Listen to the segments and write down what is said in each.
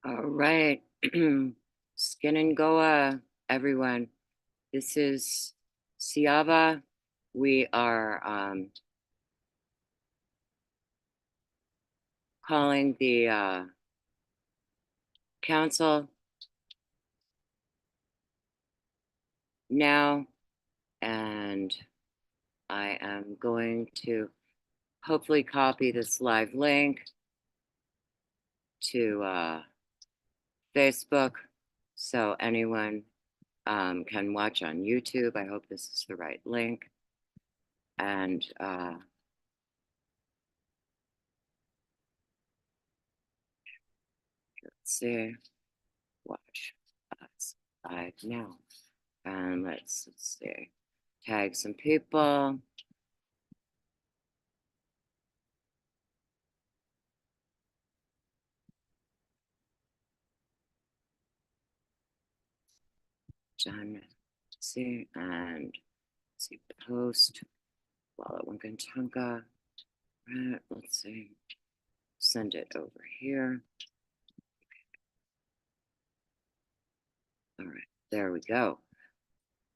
All right. Skin and Goa, everyone. This is Siava. We are calling the council now, and I am going to hopefully copy this live link to Facebook so anyone can watch on YouTube. I hope this is the right link. And let's see, watch us live now. And let's see, tag some people. Done. See, and see, post. Walla Wangantunga. Right, let's see. Send it over here. All right, there we go.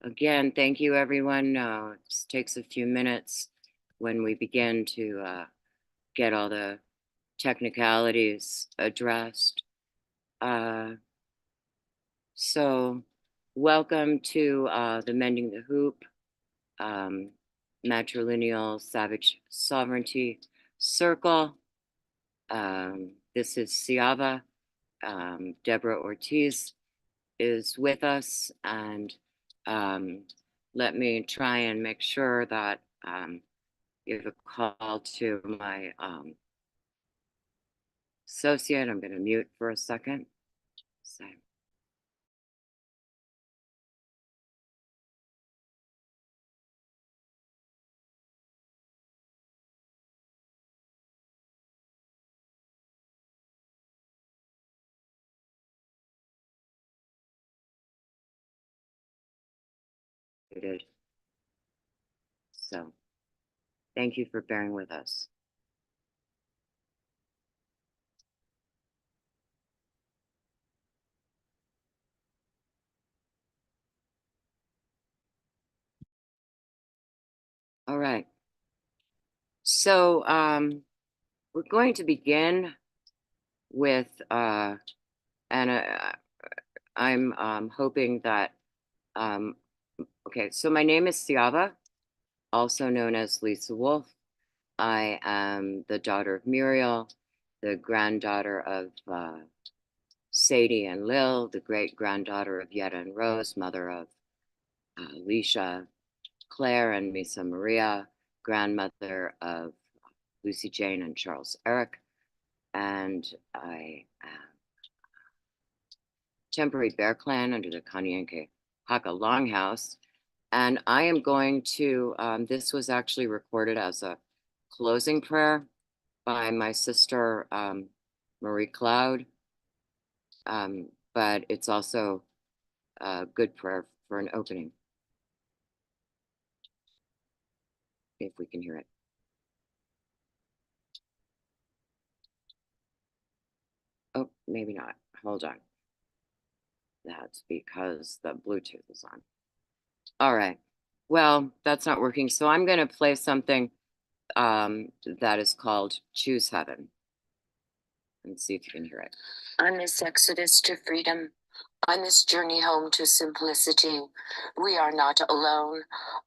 Again, thank you, everyone. It just takes a few minutes when we begin to get all the technicalities addressed. So welcome to the Mending the Hoop matrilineal savage sovereignty circle. This is Siava. Deborah Ortiz is with us, and let me try and make sure that give a call to my associate. I'm going to mute for a second. So. So thank you for bearing with us. All right. So we're going to begin with, and I'm hoping that, okay, so my name is Siava, also known as Lisa Wolf. I am the daughter of Muriel, the granddaughter of Sadie and Lil, the great granddaughter of Yetta and Rose, mother of Alicia, Claire, and Misa Maria, grandmother of Lucy Jane and Charles Eric. And I am temporary bear clan under the Kanyenke Haka Longhouse. And I am going to, this was actually recorded as a closing prayer by my sister, Marie Cloud. But it's also a good prayer for an opening, if we can hear it. Oh, maybe not. Hold on. That's because the Bluetooth is on. All right. Well, that's not working. So I'm going to play something that is called Choose Heaven. And see if you can hear it. On this exodus to freedom, on this journey home to simplicity, we are not alone.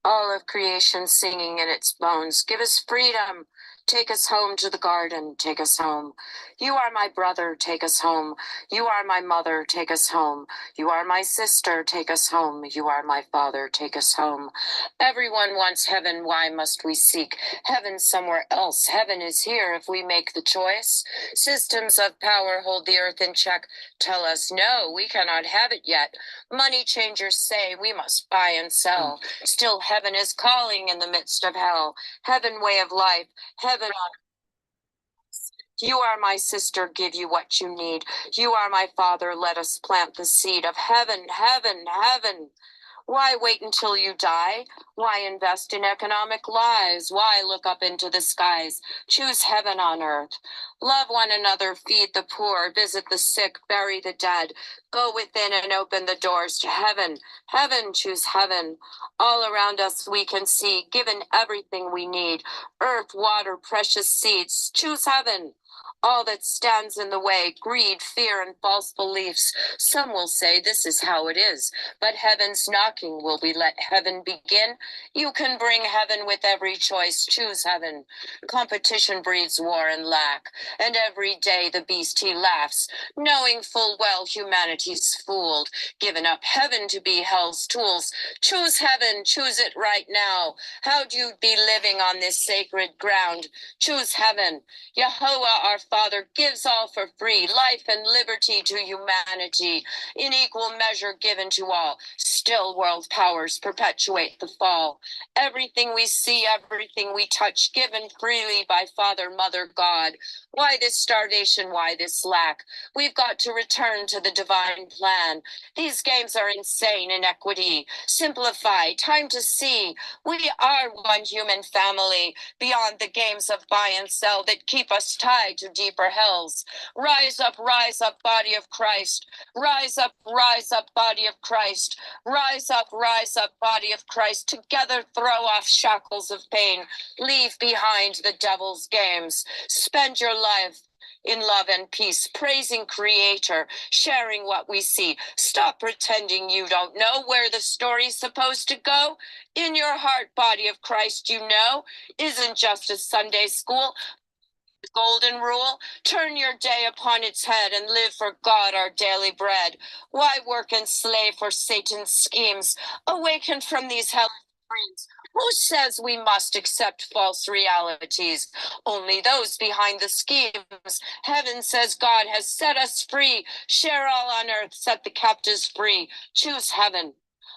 All of creation singing in its bones, give us freedom. Take us home to the garden, take us home. You are my brother, take us home. You are my mother, take us home. You are my sister, take us home. You are my father, take us home. Everyone wants heaven, why must we seek heaven somewhere else? Heaven is here if we make the choice. Systems of power hold the earth in check, tell us no, we cannot have it yet. Money changers say we must buy and sell. Still heaven is calling in the midst of hell. Heaven way of life, heaven on earth. You are my sister, give you what you need. You are my father, let us plant the seed of heaven, heaven, heaven. Why wait until you die? Why invest in economic lies? Why look up into the skies? Choose heaven on earth. Love one another, feed the poor, visit the sick, bury the dead. Go within and open the doors to heaven. Heaven, choose heaven. All around us we can see, given everything we need. Earth, water, precious seeds. Choose heaven. All that stands in the way, greed, fear, and false beliefs. Some will say this is how it is, but heaven's knocking. Will we let heaven begin? You can bring heaven with every choice. Choose heaven. Competition breeds war and lack, and every day the beast he laughs, knowing full well humanity's fooled, given up heaven to be hell's tools. Choose heaven, choose it right now. How'd you be living on this sacred ground? Choose heaven. Yahweh our Father gives all for free, life and liberty to humanity, in equal measure given to all. Still world powers perpetuate the fall. Everything we see, everything we touch, given freely by Father, Mother, God. Why this starvation? Why this lack? We've got to return to the divine plan. These games are insane inequity. Simplify, time to see. We are one human family, beyond the games of buy and sell that keep us tied to deeper hells. Rise up, body of Christ. Rise up, body of Christ. Rise up, body of Christ. Together throw off shackles of pain. Leave behind the devil's games. Spend your life in love and peace, praising Creator, sharing what we see. Stop pretending you don't know where the story's supposed to go. In your heart, body of Christ, you know, isn't just a Sunday school. Golden rule, turn your day upon its head and live for God our daily bread. Why work and slave for Satan's schemes? Awaken from these hellish dreams. Who says we must accept false realities? Only those behind the schemes. Heaven says God has set us free. Share all on earth, set the captives free. Choose heaven.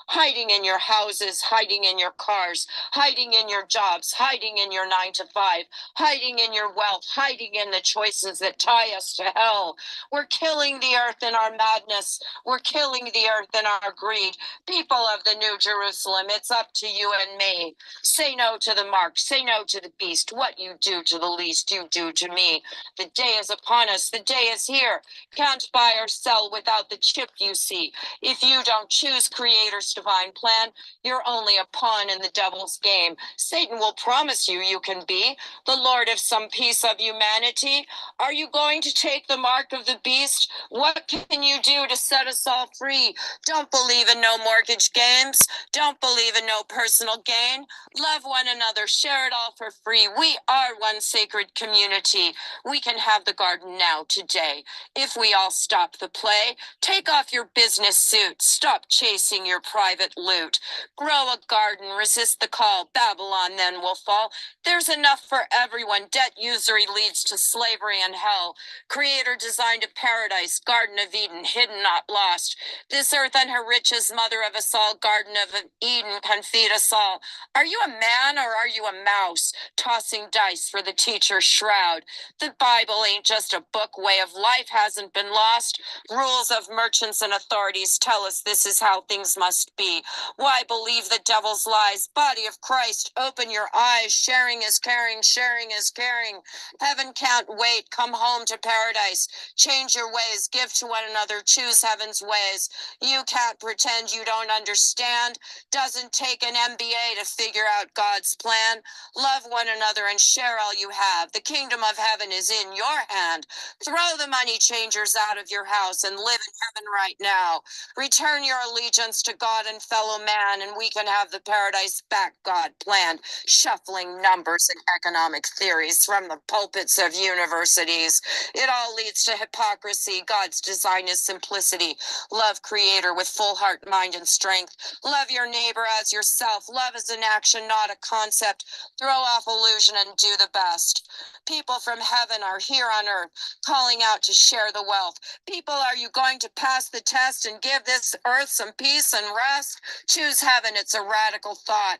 Hiding in your houses, hiding in your cars, hiding in your jobs, hiding in your 9 to 5, hiding in your wealth, hiding in the choices that tie us to hell. We're killing the earth in our madness. We're killing the earth in our greed. People of the New Jerusalem, it's up to you and me. Say no to the mark. Say no to the beast. What you do to the least, you do to me. The day is upon us. The day is here. Can't buy or sell without the chip you see. If you don't choose Creator's divine plan, you're only a pawn in the devil's game. Satan will promise you you can be the Lord of some piece of humanity. Are you going to take the mark of the beast? What can you do to set us all free? Don't believe in no mortgage games. Don't believe in no personal gain. Love one another. Share it all for free. We are one sacred community. We can have the garden now, today. If we all stop the play, take off your business suit. Stop chasing your private loot. Grow a garden. Resist the call. Babylon then will fall. There's enough for everyone. Debt usury leads to slavery and hell. Creator designed a paradise, Garden of Eden, hidden, not lost. This earth and her riches, mother of us all, Garden of Eden can feed us all. Are you a man or are you a mouse, tossing dice for the teacher's shroud? The Bible ain't just a book. Way of life hasn't been lost. Rules of merchants and authorities tell us this is how things must be. Why believe the devil's lies? Body of Christ, open your eyes. Sharing is caring, sharing is caring. Heaven can't wait. Come home to paradise. Change your ways, give to one another, choose heaven's ways. You can't pretend you don't understand. Doesn't take an MBA to figure out God's plan. Love one another and share all you have. The kingdom of heaven is in your hand. Throw the money changers out of your house and live in heaven right now. Return your allegiance to God and fellow man, and we can have the paradise back God planned. Shuffling numbers and economic theories from the pulpits of universities. It all leads to hypocrisy. God's design is simplicity. Love Creator with full heart, mind, and strength. Love your neighbor as yourself. Love is an action, not a concept. Throw off illusion and do the best. People from heaven are here on earth, calling out to share the wealth. People, are you going to pass the test and give this earth some peace and rest? Choose heaven, it's a radical thought.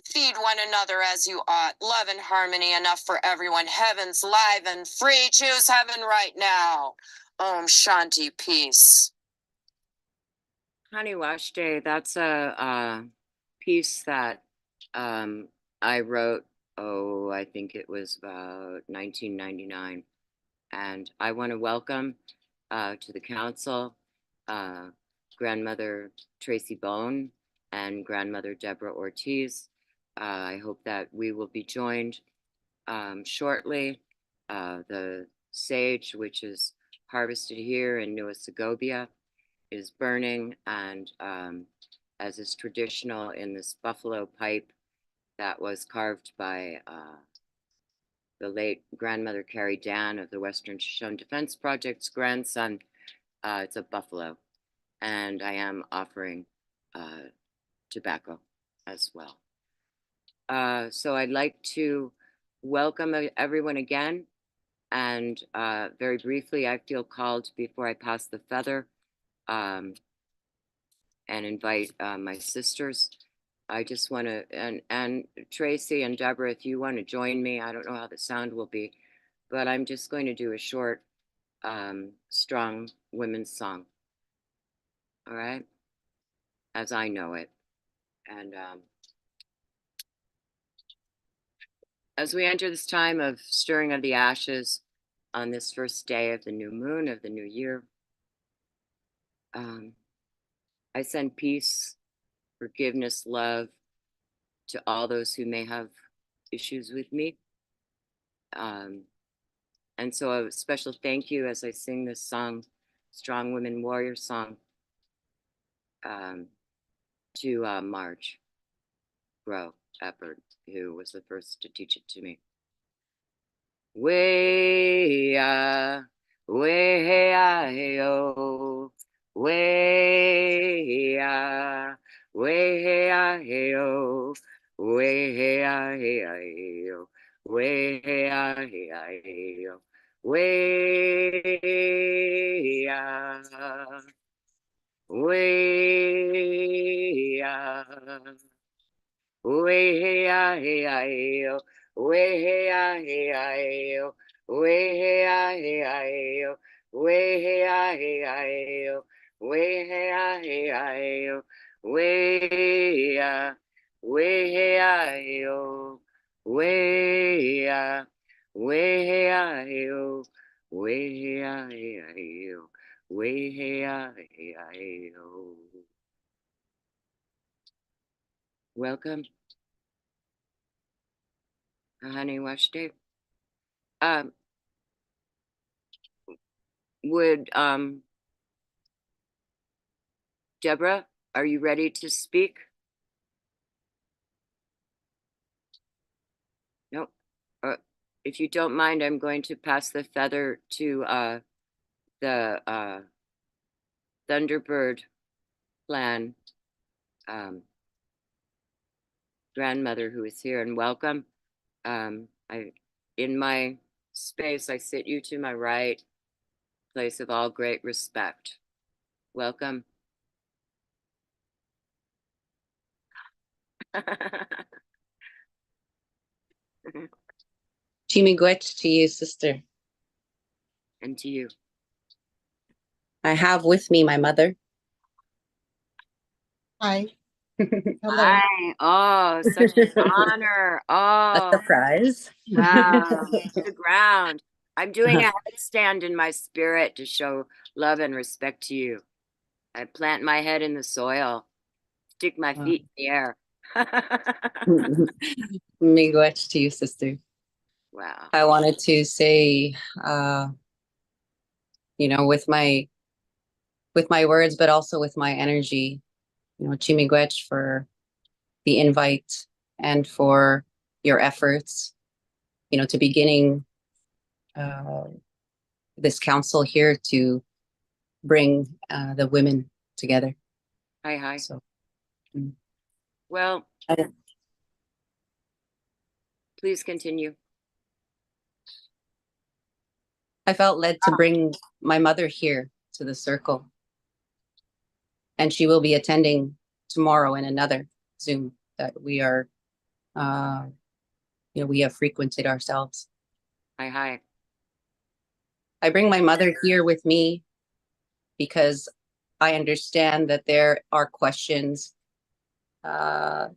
Feed one another as you ought. Love and harmony enough for everyone. Heaven's live and free. Choose heaven right now. Om Shanti, peace. Honey Wash Day, that's a piece that um, I wrote, oh, I think it was about 1999. And I want to welcome to the council uh, grandmother Tracy Bone and grandmother Deborah Ortiz. I hope that we will be joined shortly. The sage, which is harvested here in New Segovia, is burning, and as is traditional in this buffalo pipe that was carved by the late grandmother Carrie Dan of the Western Shoshone Defense Project's grandson. It's a buffalo, and I am offering tobacco as well. So I'd like to welcome everyone again. And very briefly, I feel called before I pass the feather and invite my sisters. I just want to, and Tracy and Deborah, if you want to join me, I don't know how the sound will be, but I'm just going to do a short, strong women's song. All right, as I know it. And as we enter this time of stirring of the ashes on this first day of the new moon of the new year, I send peace, forgiveness, love to all those who may have issues with me. And so a special thank you as I sing this song, Strong Women Warrior song, to Marge Grow Eppard, who was the first to teach it to me. Way, way, oh, way, way, oh, way, oh, way, oh, way, way, way, way, way, way, way, way, way, way, way, way, welcome, Honey Wash Day. Um, would Deborah, are you ready to speak? No. If you don't mind, I'm going to pass the feather to the Thunderbird Clan grandmother who is here, and welcome. In my space, I sit you to my right, place of all great respect. Welcome. Chimigwech to you, sister. And to you. I have with me my mother. Hi. Hello. Hi. Oh, such an honor. A Oh, surprise. wow. To the ground. I'm doing a headstand in my spirit to show love and respect to you. I plant my head in the soil, stick my feet in the air. Miigwech to you, sister. Wow. I wanted to say, with my words, but also with my energy, Chimigwech for the invite and for your efforts, to beginning this council here to bring the women together. Hi. So, well, please continue. I felt led to bring my mother here to the circle. And she will be attending tomorrow in another Zoom that we are, we have frequented ourselves. Hi. I bring my mother here with me because I understand that there are questions. I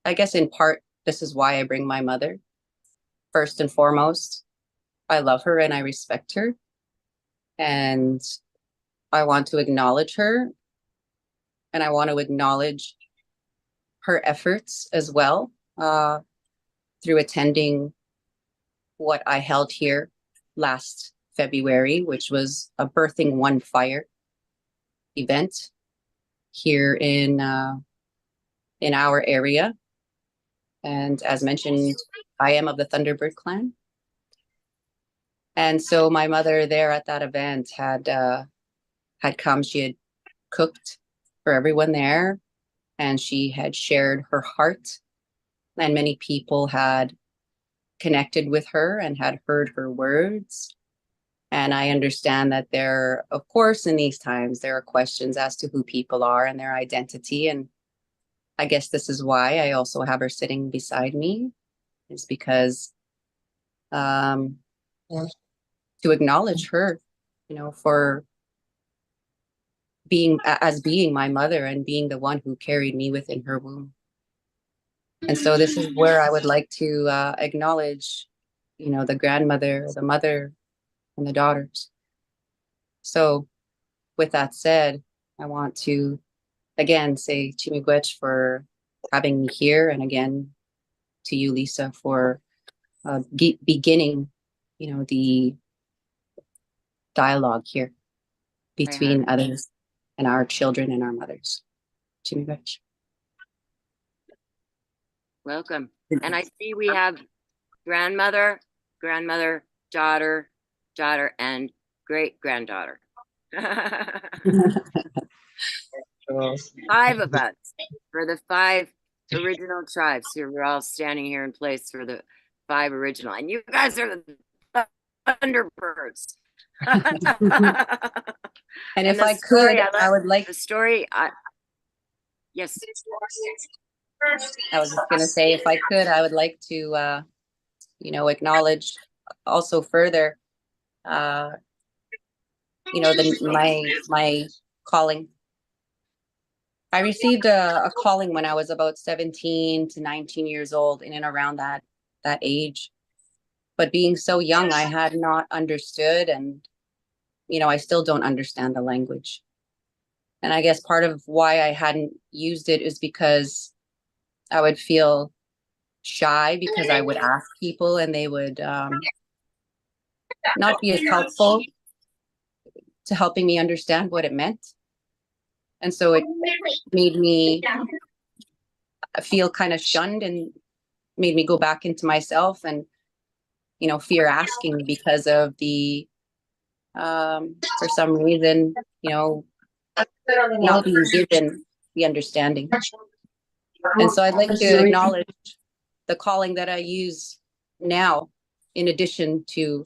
guess in part, this is why I bring my mother. First and foremost, I love her and I respect her. And I want to acknowledge her. And I want to acknowledge her efforts as well, through attending what I held here last February, which was a Birthing One Fire event here in our area. And as mentioned, I am of the Thunderbird clan. And so my mother there at that event had come. She had cooked for everyone there, and she had shared her heart, and many people had connected with her and had heard her words. And I understand that there, of course, in these times, there are questions as to who people are and their identity. And I guess this is why I also have her sitting beside me, is because to acknowledge her, for being my mother and being the one who carried me within her womb. And so this is where I would like to acknowledge, the grandmother, the mother, and the daughters. So with that said, I want to again say Chimigwech for having me here, and again to you, Lisa, for beginning, the dialogue here between others and our children and our mothers. Chimigwech. Welcome. And I see we have grandmother, daughter, and great granddaughter. 5 of us for the 5 original tribes. So we're all standing here in place for the 5 original, and you guys are the Thunderbirds. And if I could, I would like the story. Yes. I was just going to say, if I could, I would like to, acknowledge also further, my calling. I received a calling when I was about 17 to 19 years old, in and around that age. But being so young, I had not understood, and, I still don't understand the language. And I guess part of why I hadn't used it is because I would feel shy, because I would ask people and they would not be as helpful to helping me understand what it meant. And so it made me feel kind of shunned, and made me go back into myself and, fear asking, because of the, for some reason, not being given the understanding. And so I'd like to acknowledge the calling that I use now, in addition to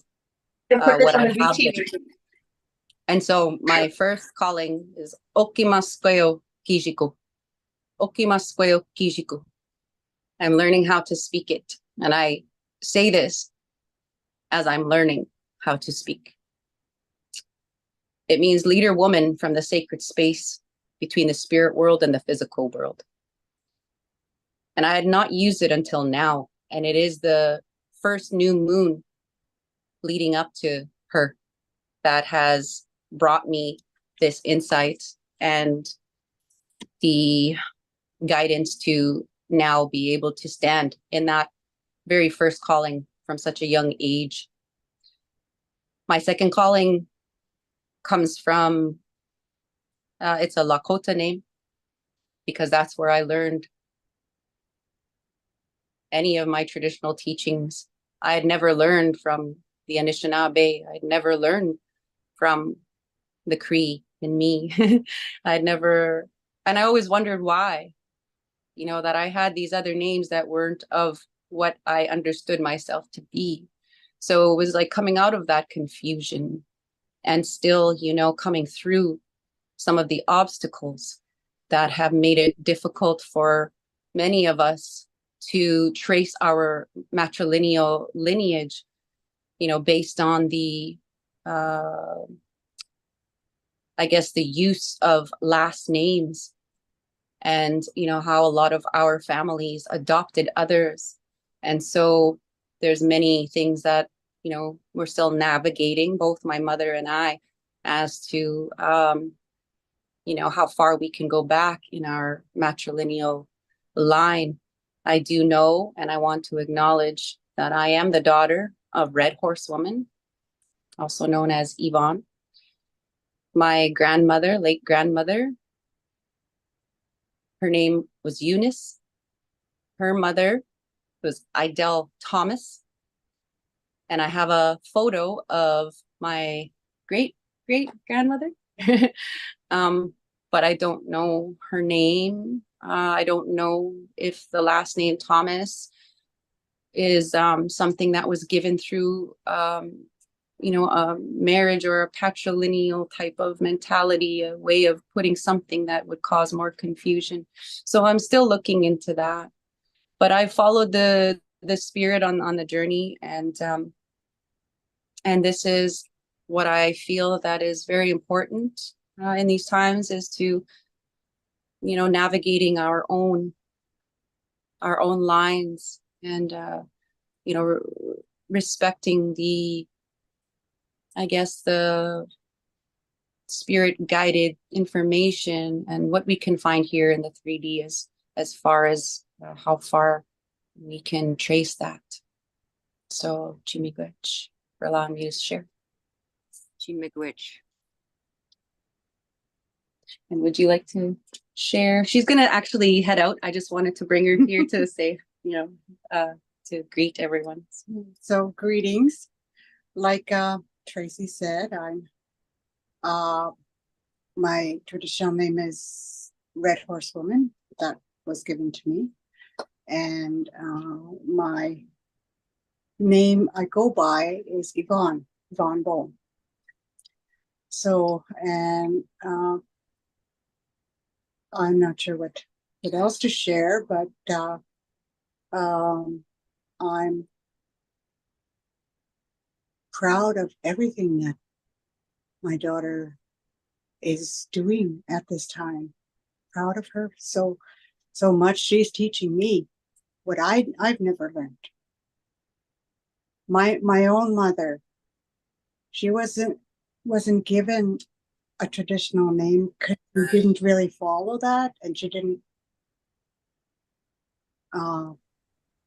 what I have been. And so my first calling is Okimasu Kijiku. Okimasu Kijiku. I'm learning how to speak it. And I say this as I'm learning how to speak. It means leader woman from the sacred space between the spirit world and the physical world. And I had not used it until now. And it is the first new moon leading up to her that has brought me this insight and the guidance to now be able to stand in that very first calling from such a young age. My second calling comes from, it's a Lakota name, because that's where I learned any of my traditional teachings. I had never learned from the Anishinaabe. I'd never learned from the Cree in me. I'd never, and I always wondered why, that I had these other names that weren't of what I understood myself to be. So it was like coming out of that confusion, and still, coming through some of the obstacles that have made it difficult for many of us to trace our matrilineal lineage, based on the I guess, the use of last names, and how a lot of our families adopted others. And so there's many things that we're still navigating, both my mother and I, as to how far we can go back in our matrilineal line. I do know, and I want to acknowledge, that I am the daughter of Red Horse Woman, also known as Yvonne. My grandmother, late grandmother, her name was Eunice. Her mother was Idell Thomas. And I have a photo of my great grandmother. But I don't know her name. I don't know if the last name Thomas is something that was given through a marriage or a patrilineal type of mentality, a way of putting something that would cause more confusion. So I'm still looking into that. But I followed the spirit on the journey, and this is what I feel that is very important in these times, is to navigating our own lines, and respecting I guess the spirit guided information and what we can find here in the 3D, as far as how far we can trace that. So Chimigwech, for allowing me to share. Chimigwech. And would you like to share? She's gonna actually head out. I just wanted to bring her here to say, to greet everyone. So greetings. Like Tracy said, my traditional name is Red Horse Woman. That was given to me. And my name I go by is Yvonne Bohm. So, and I'm not sure what else to share, but I'm proud of everything that my daughter is doing at this time. Proud of her so much. She's teaching me what I've never learned. My own mother, she wasn't given a traditional name because she didn't really follow that, and she didn't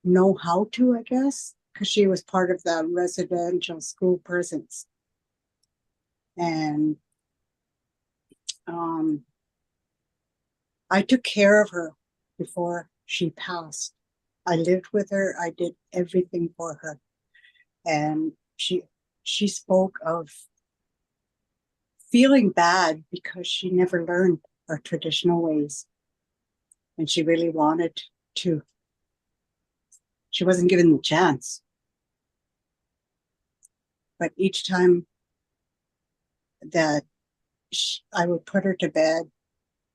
know how to, I guess, because she was part of the residential school persons. And I took care of her before she passed. I lived with her. I did everything for her. And she spoke of feeling bad because she never learned our traditional ways. And she really wanted to. She wasn't given the chance. But each time that I would put her to bed,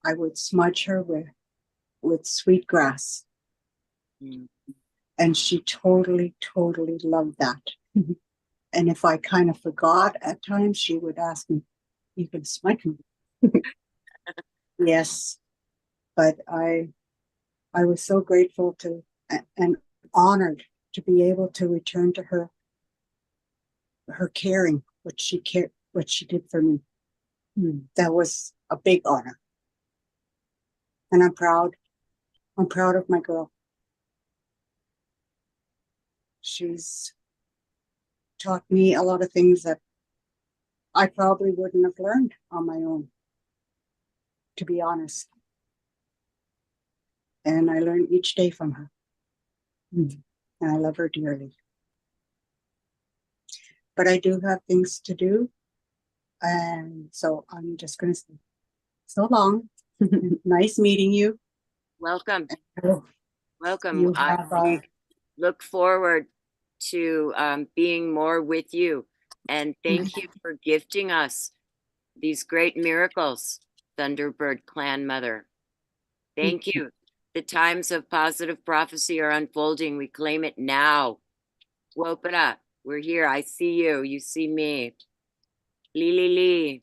I would smudge her with sweet grass. Mm. And she totally loved that. And if I kind of forgot at times, she would ask me, "You can smudge me." Yes. But I was so grateful to and honored to be able to return to her caring, what she did for me. That was a big honor. And I'm proud of my girl. She's taught me a lot of things that I probably wouldn't have learned on my own, to be honest. And I learn each day from her. And I love her dearly. But I do have things to do. And so I'm just going to say so long. Nice meeting you. Welcome. Oh, Welcome. you I have, look forward to being more with you. And thank you for gifting us these great miracles, Thunderbird Clan Mother. Thank you. The times of positive prophecy are unfolding. We claim it now. Open up. We're here. I see you. You see me. Lee, lee, lee.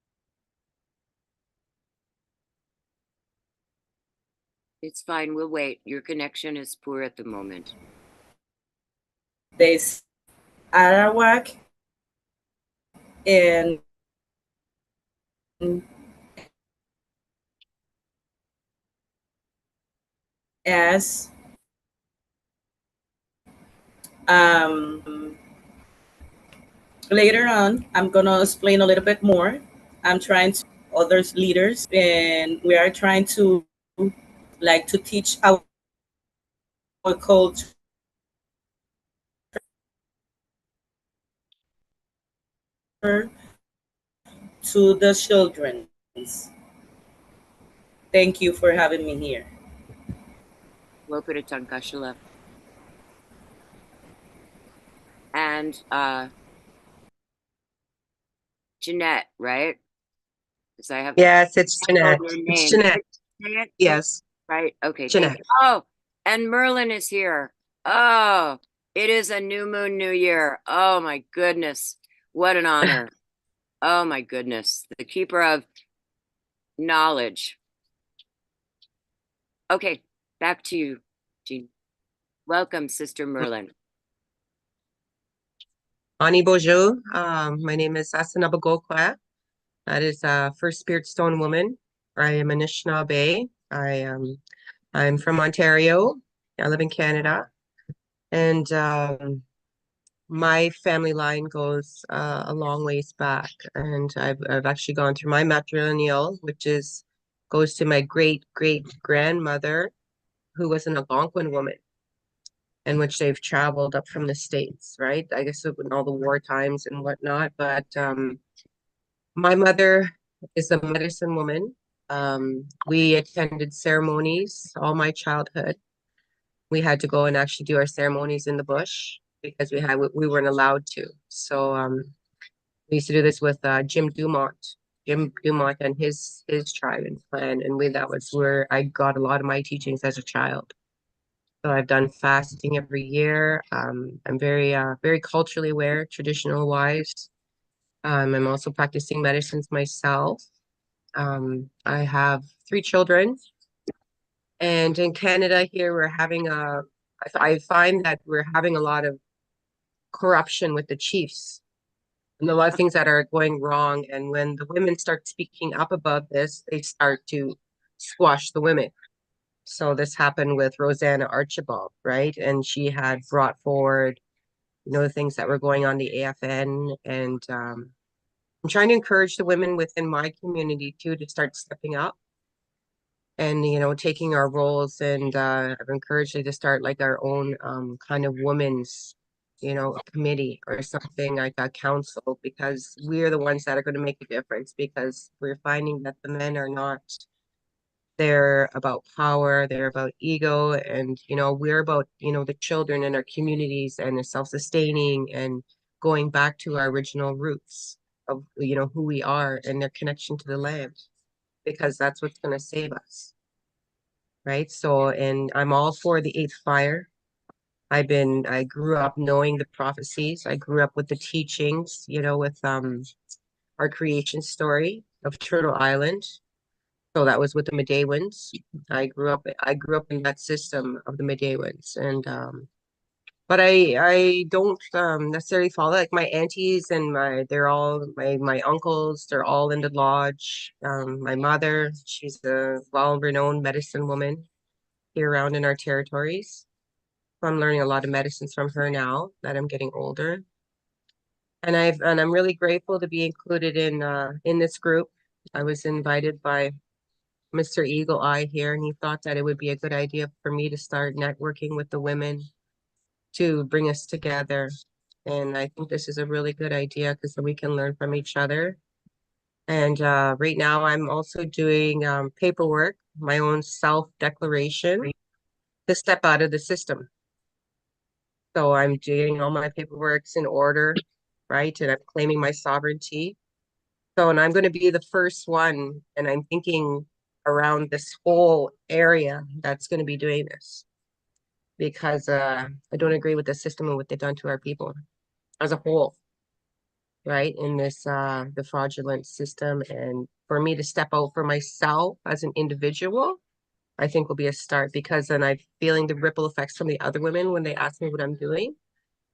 It's fine. We'll wait. Your connection is poor at the moment. There's Arawak and as later on, I'm gonna explain a little bit more. I'm trying to others leaders, and we are trying to like to teach our culture to the children. Thank you for having me here. Wopita Tankashila. And Jeanette, right? Because I have Yes, it's all Jeanette. your It's names. Jeanette. Say it? Yes, Right? Okay, thank Jeanette. you. Oh, and Merlin is here. Oh, it is a new moon, new year. Oh my goodness. What an honor. Oh my goodness. The keeper of knowledge. Okay, back to you, Jean. Welcome, Sister Merlin. Ani Bojo. My name is Asanabagokwa. That is First Spirit Stone Woman. I am Anishinaabe. I'm from Ontario. I live in Canada. And my family line goes a long ways back. And I've actually gone through my matrilineal, which goes to my great great grandmother, who was an Algonquin woman, in which they've traveled up from the States, right? I guess in all the war times and whatnot. But my mother is a medicine woman. We attended ceremonies all my childhood. We had to go and actually do our ceremonies in the bush because we weren't allowed to. So we used to do this with Jim Dumont. Jim Dumont and his tribe and clan, and that was where I got a lot of my teachings as a child. So I've done fasting every year. I'm very culturally aware, traditional wise. I'm also practicing medicines myself. I have 3 children, and in Canada here, I find that we're having a lot of corruption with the chiefs and a lot of things that are going wrong. And when the women start speaking up about this, they start to squash the women. So this happened with Rosanna Archibald, right? And she had brought forward, the things that were going on the AFN. And I'm trying to encourage the women within my community too to start stepping up and, taking our roles. And I've encouraged them to start like our own kind of women's, committee or something like a council, because we're the ones that are going to make a difference, because we're finding that the men are not. They're about power, they're about ego, and we're about, the children in our communities and the self-sustaining and going back to our original roots of, who we are and their connection to the land, because that's what's going to save us. Right. So, and I'm all for the eighth fire. I grew up knowing the prophecies. I grew up with the teachings, with our creation story of Turtle Island. So that was with the Medewans. I grew up in that system of the Medewans, and but I don't necessarily follow, like my aunties and my uncles, they're all in the lodge. My mother, she's a well-renowned medicine woman here around in our territories. So I'm learning a lot of medicines from her now that I'm getting older. And I'm really grateful to be included in this group. I was invited by Mr. Eagle Eye here, and he thought that it would be a good idea for me to start networking with the women to bring us together. And I think this is a really good idea because then we can learn from each other. And right now, I'm also doing paperwork, my own self-declaration to step out of the system. So I'm doing all my paperwork's in order, right? And I'm claiming my sovereignty. So, and I'm going to be the first one, and I'm thinking around this whole area that's going to be doing this, because I don't agree with the system and what they've done to our people as a whole, right? In this the fraudulent system, and for me to step out for myself as an individual I think will be a start, because then I'm feeling the ripple effects from the other women when they ask me what I'm doing.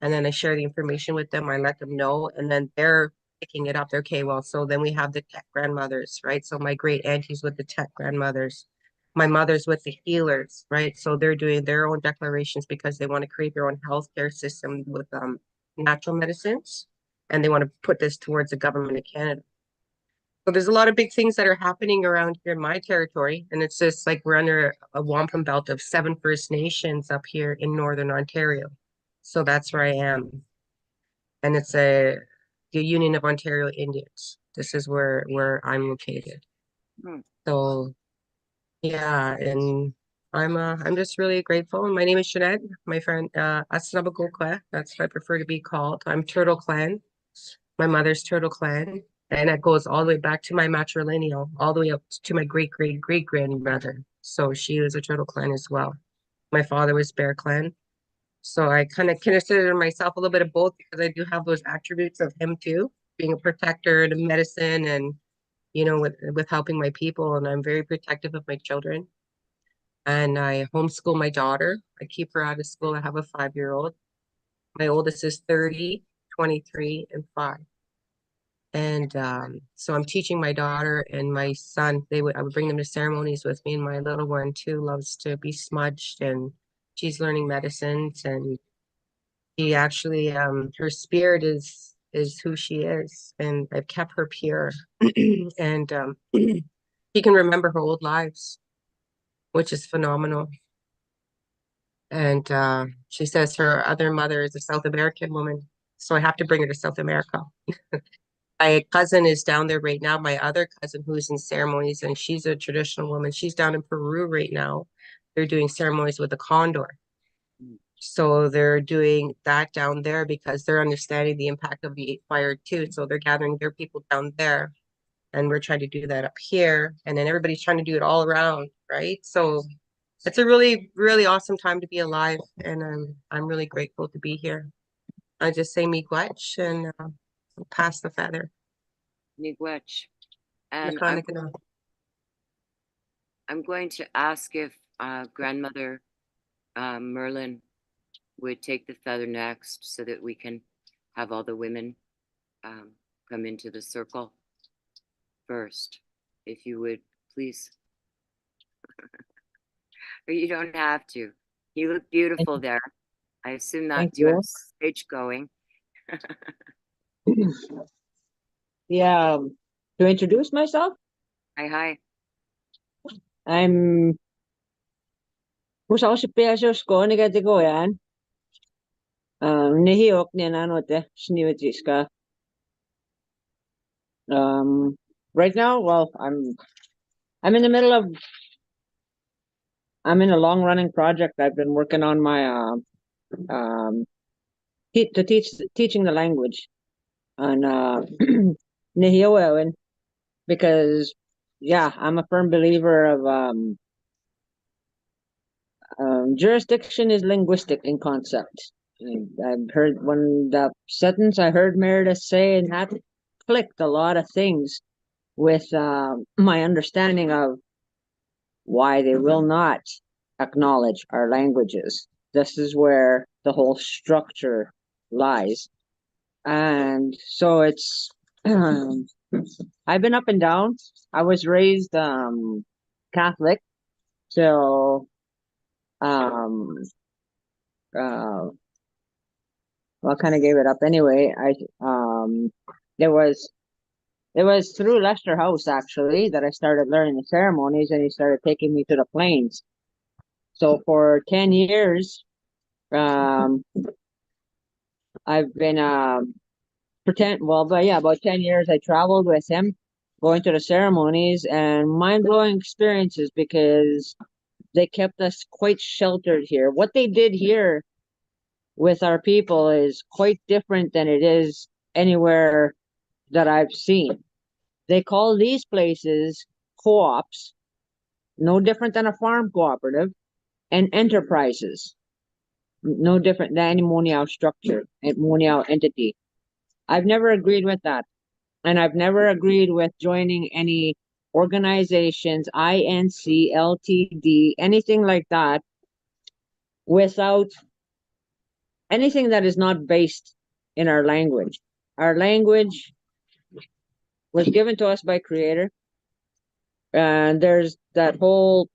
And then I share the information with them. I let them know, and then they're picking it up. They're okay. Well, so then we have the tech grandmothers, right? So my great aunties with the tech grandmothers, my mother's with the healers, right? So they're doing their own declarations because they want to create their own healthcare system with natural medicines, and they want to put this towards the government of Canada. So there's a lot of big things that are happening around here in my territory, and it's just like we're under a wampum belt of 7 First Nations up here in Northern Ontario. So that's where I am, and it's the Union of Ontario Indians. This is where I'm located. Hmm. So yeah, and I'm just really grateful. And my name is Jeanette. My friend Asnabagokwe, that's what I prefer to be called. I'm Turtle Clan. My mother's Turtle Clan. And it goes all the way back to my matrilineal, all the way up to my great great great grandmother. So she was a Turtle Clan as well. My father was Bear Clan. So I kind of consider myself a little bit of both, because I do have those attributes of him too, being a protector and a medicine, and with helping my people. And I'm very protective of my children. And I homeschool my daughter. I keep her out of school. I have a 5-year-old. My oldest is 30, 23, and 5. And so I'm teaching my daughter and my son. I would bring them to ceremonies with me, and my little one too loves to be smudged, and she's learning medicines, and she actually her spirit is who she is, and I've kept her pure. And she can remember her old lives, which is phenomenal. And she says her other mother is a South American woman, so I have to bring her to South America. My cousin is down there right now, my other cousin who's in ceremonies, and she's a traditional woman. She's down in Peru right now. They're doing ceremonies with the condor. So they're doing that down there because they're understanding the impact of the fire too. So they're gathering their people down there, and we're trying to do that up here. And then everybody's trying to do it all around, right? So it's a really, really awesome time to be alive, and I'm really grateful to be here. I just say miigwech and pass the feather. Miigwech. And Nakanakana. I'm going to ask if grandmother Merlin would take the feather next, so that we can have all the women come into the circle first. If you would, please. Or you don't have to. You look beautiful there. I assume that Thank you have you. stage going. Yeah, to introduce myself, Hi, hi. I'm kung sa ako si Pesos ko, nagati ko yan. Nihiyok niya na ano te, siniwitris ka. Right now, well, I'm in the middle of, I'm in a long running project. I've been working on my, teaching the language on, Nihiyawewin, because, yeah, I'm a firm believer of, jurisdiction is linguistic in concept. I've heard when the sentence I heard Meredith say, and that clicked a lot of things with my understanding of why they will not acknowledge our languages. This is where the whole structure lies. And so it's, I've been up and down. I was raised Catholic, so uh, well, I kind of gave it up anyway. It was it was through Lester House actually that I started learning the ceremonies, and he started taking me to the plains. So for 10 years, um, I've been pretend well, but yeah, about 10 years I traveled with him, going to the ceremonies, and mind blowing experiences because they kept us quite sheltered here. What they did here with our people is quite different than it is anywhere that I've seen. They call these places co-ops, no different than a farm cooperative, and enterprises, no different than any monial structure, a monial entity. I've never agreed with that. And I've never agreed with joining any organizations, INC, LTD, anything like that, without anything that is not based in our language. Our language was given to us by Creator, and there's that whole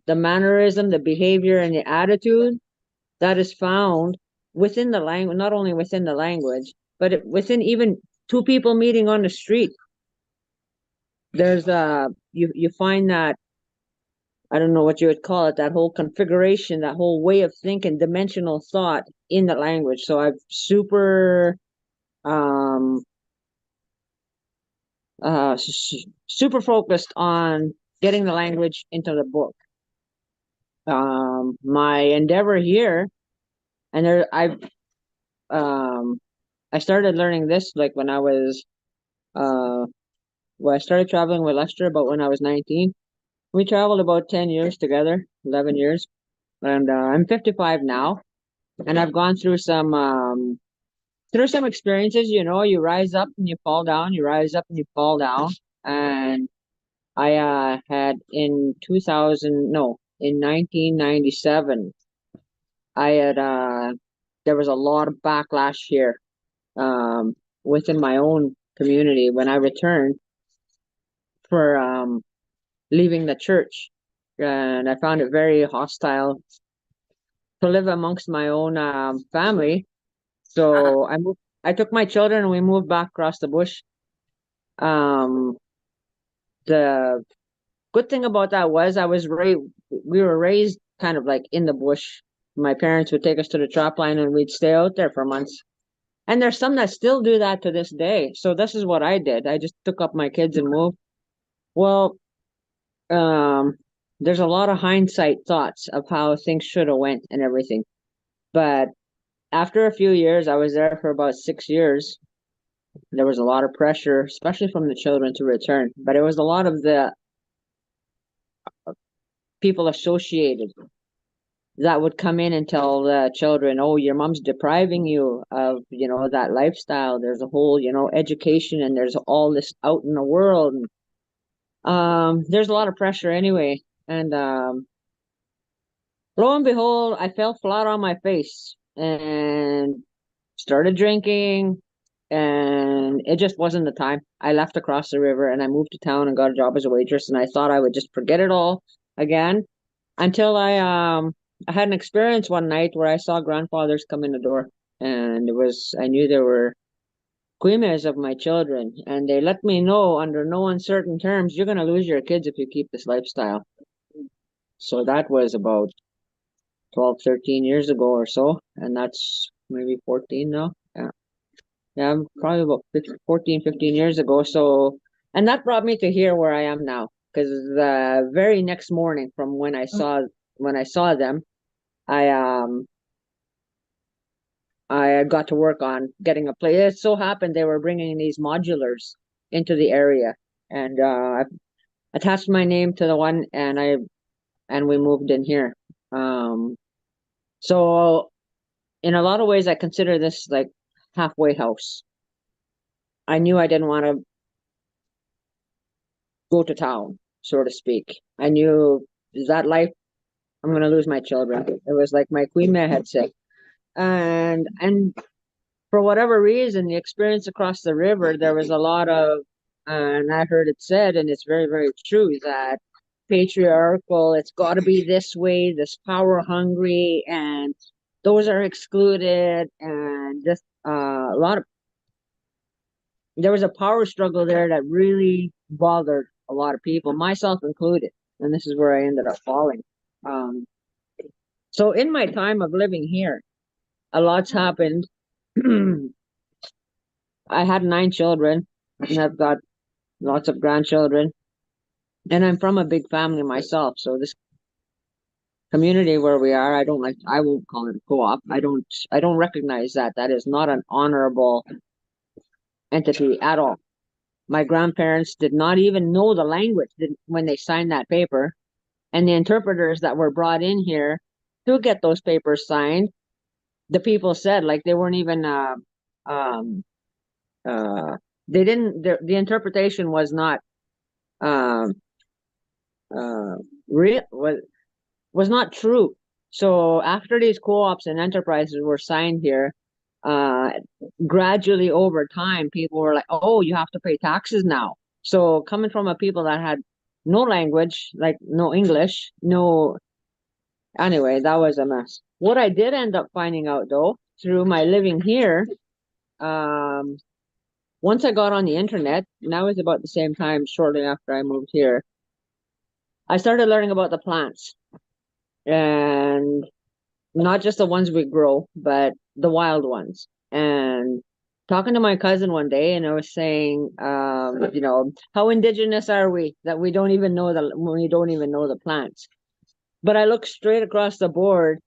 the mannerism, the behavior, and the attitude that is found within the language, not only within the language, but within even two people meeting on the street. There's you find that, I don't know what you would call it, that whole configuration, that whole way of thinking, dimensional thought in the language. So I've um super focused on getting the language into the book. My endeavor here, and there I started learning this like when I was well, I started traveling with Lester about when I was 19. We traveled about 10 years together, 11 years, and I'm 55 now, and I've gone through some experiences. You know, you rise up and you fall down, you rise up and you fall down, and I had in 2000, no, in 1997, I had there was a lot of backlash here within my own community when I returned for leaving the church, and I found it very hostile to live amongst my own family. So I moved. I took my children and we moved back across the bush. Um, the good thing about that was we were raised kind of like in the bush. My parents would take us to the trap line and we'd stay out there for months. And there's some that still do that to this day. So this is what I did. I just took up my kids and moved. Well, um, there's a lot of hindsight thoughts of how things should have went and everything. But after a few years, I was there for about 6 years. There was a lot of pressure, especially from the children, to return. But it was a lot of the people associated that would come in and tell the children, "Oh, your mom's depriving you of, that lifestyle. There's a whole, education, and there's all this out in the world." And, there's a lot of pressure anyway. And lo and behold, I fell flat on my face and started drinking, and it just wasn't the time. I left across the river and I moved to town and got a job as a waitress, and I thought I would just forget it all again until I had an experience one night where I saw grandfathers come in the door, and I knew they were quemes of my children, and they let me know under no uncertain terms, you're gonna lose your kids if you keep this lifestyle. So that was about 12, 13 years ago or so, and that's maybe 14 now. Yeah, I'm probably about 15, 14, 15 years ago. So, and that brought me to here where I am now. Because the very next morning from when I saw them, I I got to work on getting a place. It so happened they were bringing these modulars into the area, and I attached my name to the one, and we moved in here. So in a lot of ways, I consider this like halfway house. I knew I didn't want to go to town, so to speak. I knew that life, I'm going to lose my children. It was like my queen mare had said. And for whatever reason, the experience across the river, there was a lot of, and I heard it said, and it's very, very true, that patriarchal, it's got to be this way, this power hungry, and those are excluded, and just a lot of, there was a power struggle there that really bothered a lot of people, myself included, and this is where I ended up falling. So in my time of living here, a lot's happened. I had 9 children, and I've got lots of grandchildren, and I'm from a big family myself. So this community where we are, I won't call it a co-op. I don't recognize that. That is not an honorable entity at all. My grandparents did not even know the language when they signed that paper, and the interpreters that were brought in here to get those papers signed, the people said like they weren't even they didn't the interpretation was not real was not true. So after these co-ops and enterprises were signed here, gradually over time, people were like, "Oh, you have to pay taxes now." So coming from a people that had no language, like no English, no. Anyway, that was a mess. What I did end up finding out though, through my living here, um, once I got on the internet, and that was about the same time, shortly after I moved here, I started learning about the plants and not just the ones we grow, but the wild ones. And talking to my cousin one day, and I was saying, how indigenous are we that we don't even know the plants? But I looked straight across the board,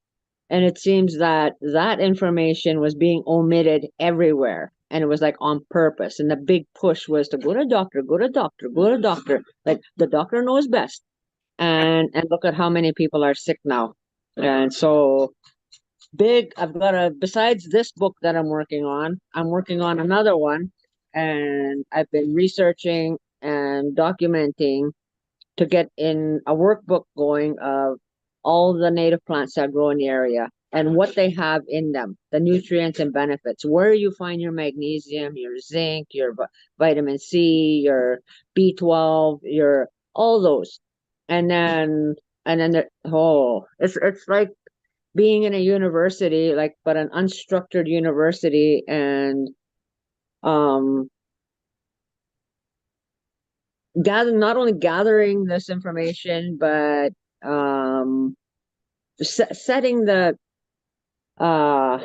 and it seems that that information was being omitted everywhere. And it was like on purpose. And the big push was to go to doctor, go to doctor, go to doctor. Like the doctor knows best. And look at how many people are sick now. And so I've got besides this book that I'm working on another one. And I've been researching and documenting to get in a workbook going of all the native plants that grow in the area and what they have in them, the nutrients and benefits, where you find your magnesium, your zinc, your vitamin C, your B12, your all those. And then it's like being in a university, like but an unstructured university, and um not only gathering this information, but setting uh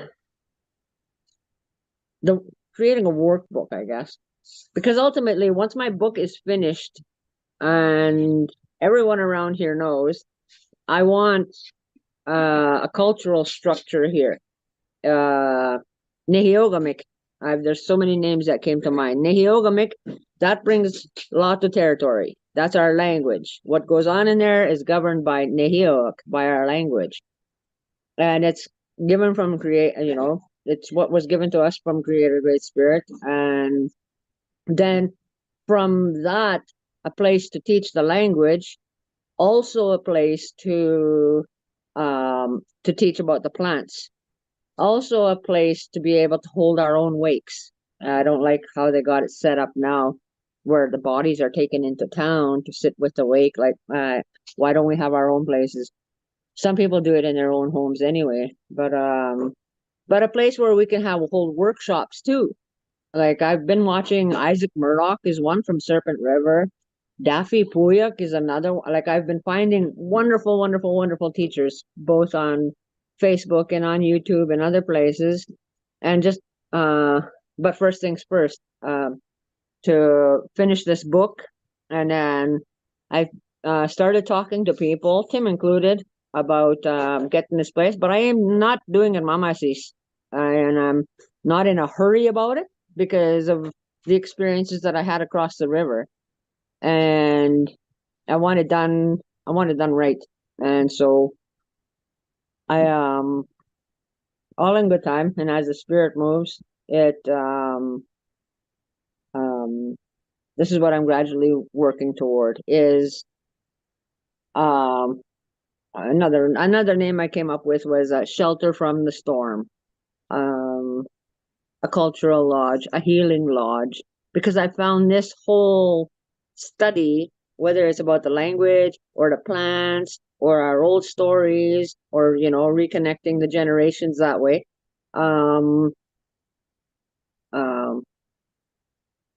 the creating a workbook, I guess, because ultimately once my book is finished and everyone around here knows, I want a cultural structure here. Nehiogamik. There's so many names that came to mind. Nehiogamik, that brings law to territory. That's our language. What goes on in there is governed by Nehiok, by our language. And it's given from it's what was given to us from Creator Great Spirit. And then from that, a place to teach the language, also a place to teach about the plants, also a place to be able to hold our own wakes. I don't like how they got it set up now, where the bodies are taken into town to sit with the wake. Like, why don't we have our own places? Some people do it in their own homes anyway, but a place where we can have whole workshops too. Like I've been watching Isaac Murdoch is one from Serpent River. Daffy Puyak is another. Like I've been finding wonderful, wonderful, wonderful teachers both on Facebook and on YouTube and other places. And just but first things first, to finish this book, and then I started talking to people, Tim included, about getting this place. But I am not doing it mamasis, and I'm not in a hurry about it because of the experiences that I had across the river, and I want it done. I want it done right, and so I all in good time. And as the spirit moves, it this is what I'm gradually working toward. Is another name I came up with was Shelter from the Storm, a cultural lodge, a healing lodge, because I found this whole study, whether it's about the language or the plants or our old stories or reconnecting the generations that way. Um, um,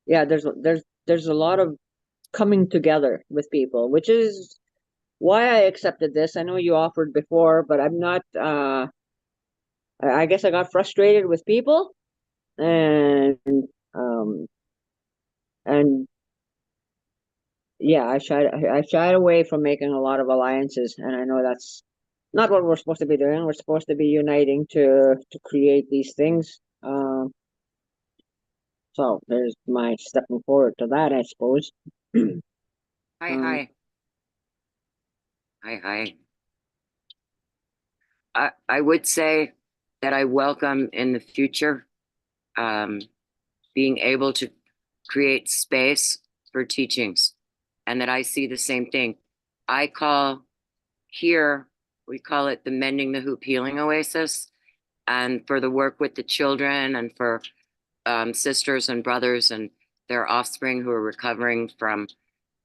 yeah, there's a lot of coming together with people, which is why I accepted this. I know you offered before, but I'm not. I guess I got frustrated with people, and um, and yeah, I shied away from making a lot of alliances, and I know that's not what we're supposed to be doing. We're supposed to be uniting to create these things. So there's my stepping forward to that, I suppose. Hi, Um, hi. Hi, hi. I would say that I welcome in the future being able to create space for teachings, and that I see the same thing. I call here, we call it the Mending the Hoop Healing Oasis. And for the work with the children and for sisters and brothers and their offspring who are recovering from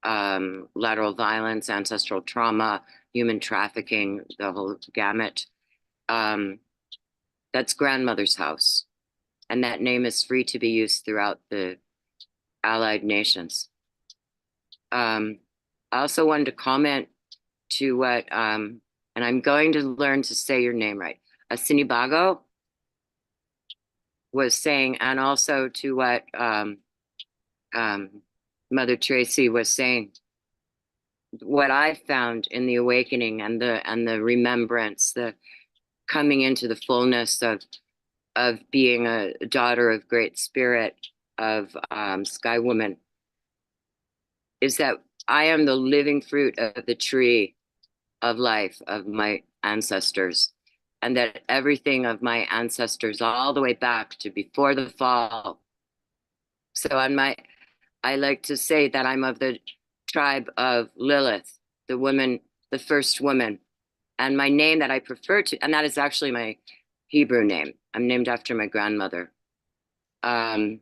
lateral violence, ancestral trauma, human trafficking, the whole gamut. That's Grandmother's House. And that name is free to be used throughout the allied nations. I also wanted to comment to what, and I'm going to learn to say your name right, Asinibago was saying, and also to what Mother Tracy was saying. What I found in the awakening and the remembrance, the coming into the fullness of being a daughter of Great Spirit, of Sky Woman, is that I am the living fruit of the tree of life of my ancestors, and that everything of my ancestors all the way back to before the fall. So I like to say that I'm of the tribe of Lilith, the woman, the first woman. And my name that I prefer to, and that is actually my Hebrew name. I'm named after my grandmother. And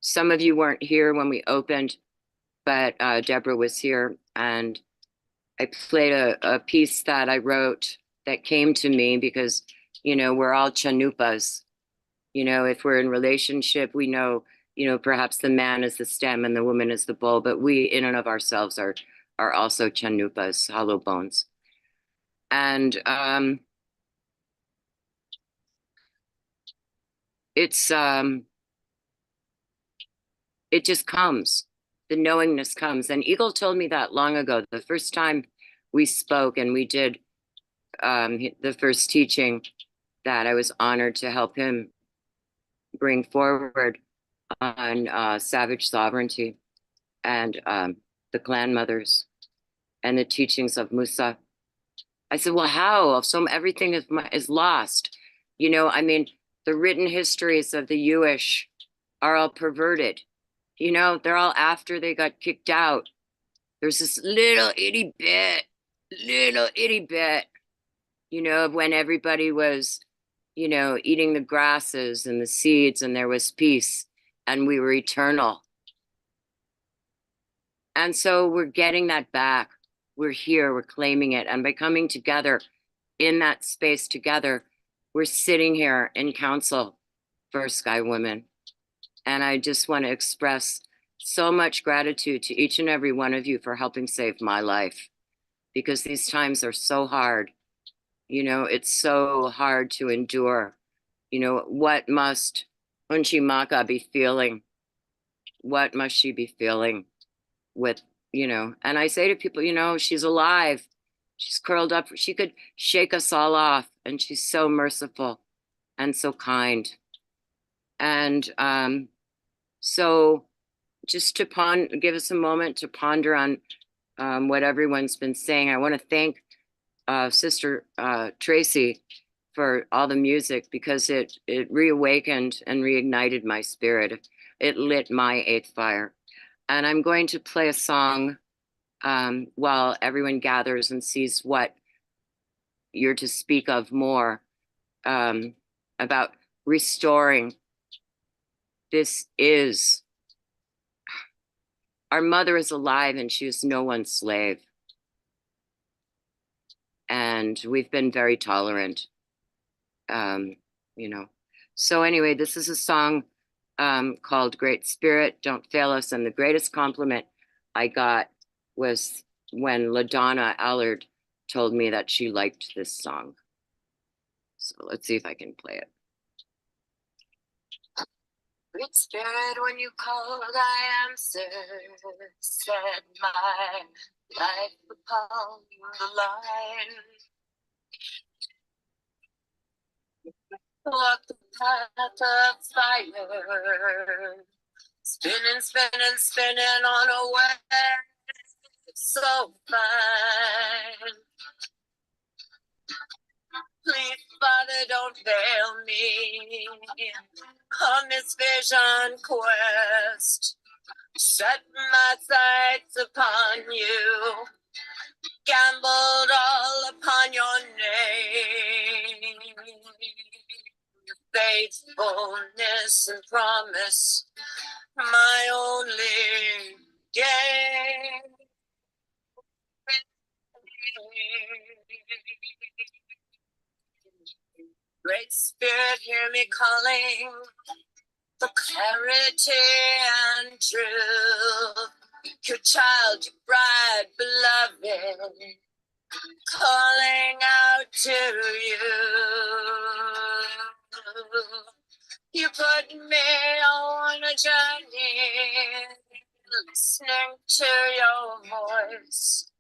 some of you weren't here when we opened, but Deborah was here, and I played a piece that I wrote that came to me because, we're all chanupas. If we're in relationship, we know, perhaps the man is the stem and the woman is the bowl, but we in and of ourselves are also chanupas, hollow bones. And it's it just comes. The knowingness comes. And Eagle told me that long ago, the first time we spoke and we did the first teaching that I was honored to help him bring forward on savage sovereignty and the clan mothers and the teachings of Musa. I said, well, how? So everything is lost. The written histories of the Jewish are all perverted. They're all after they got kicked out. There's this little itty bit, of when everybody was, eating the grasses and the seeds and there was peace and we were eternal. And so we're getting that back. We're here, we're claiming it. And by coming together in that space together, we're sitting here in council for Sky Women. And I just want to express so much gratitude to each and every one of you for helping save my life, because these times are so hard. It's so hard to endure. What must Unchimaka be feeling? What must she be feeling with, and I say to people, she's alive. She's curled up. She could shake us all off, and she's so merciful and so kind. And so just to give us a moment to ponder on what everyone's been saying. I want to thank Sister Tracy for all the music, because it reawakened and reignited my spirit. It lit my eighth fire. And I'm going to play a song while everyone gathers and sees what you're to speak of more about restoring. Our mother is alive and she is no one's slave. And we've been very tolerant, So anyway, this is a song called Great Spirit, Don't Fail Us. And the greatest compliment I got was when LaDonna Allard told me that she liked this song. So let's see if I can play it. Great Spirit, when you called, I answered, set my life upon the line. Walk the path of fire, spinning, spinning, spinning on a wave so fine. Please, Father, don't fail me on this vision quest. Set my sights upon you, gambled all upon your name. Faithfulness and promise, my only gain. Great Spirit, hear me calling for clarity and truth. Your child, your bride, beloved, calling out to you. You put me on a journey, listening to your voice.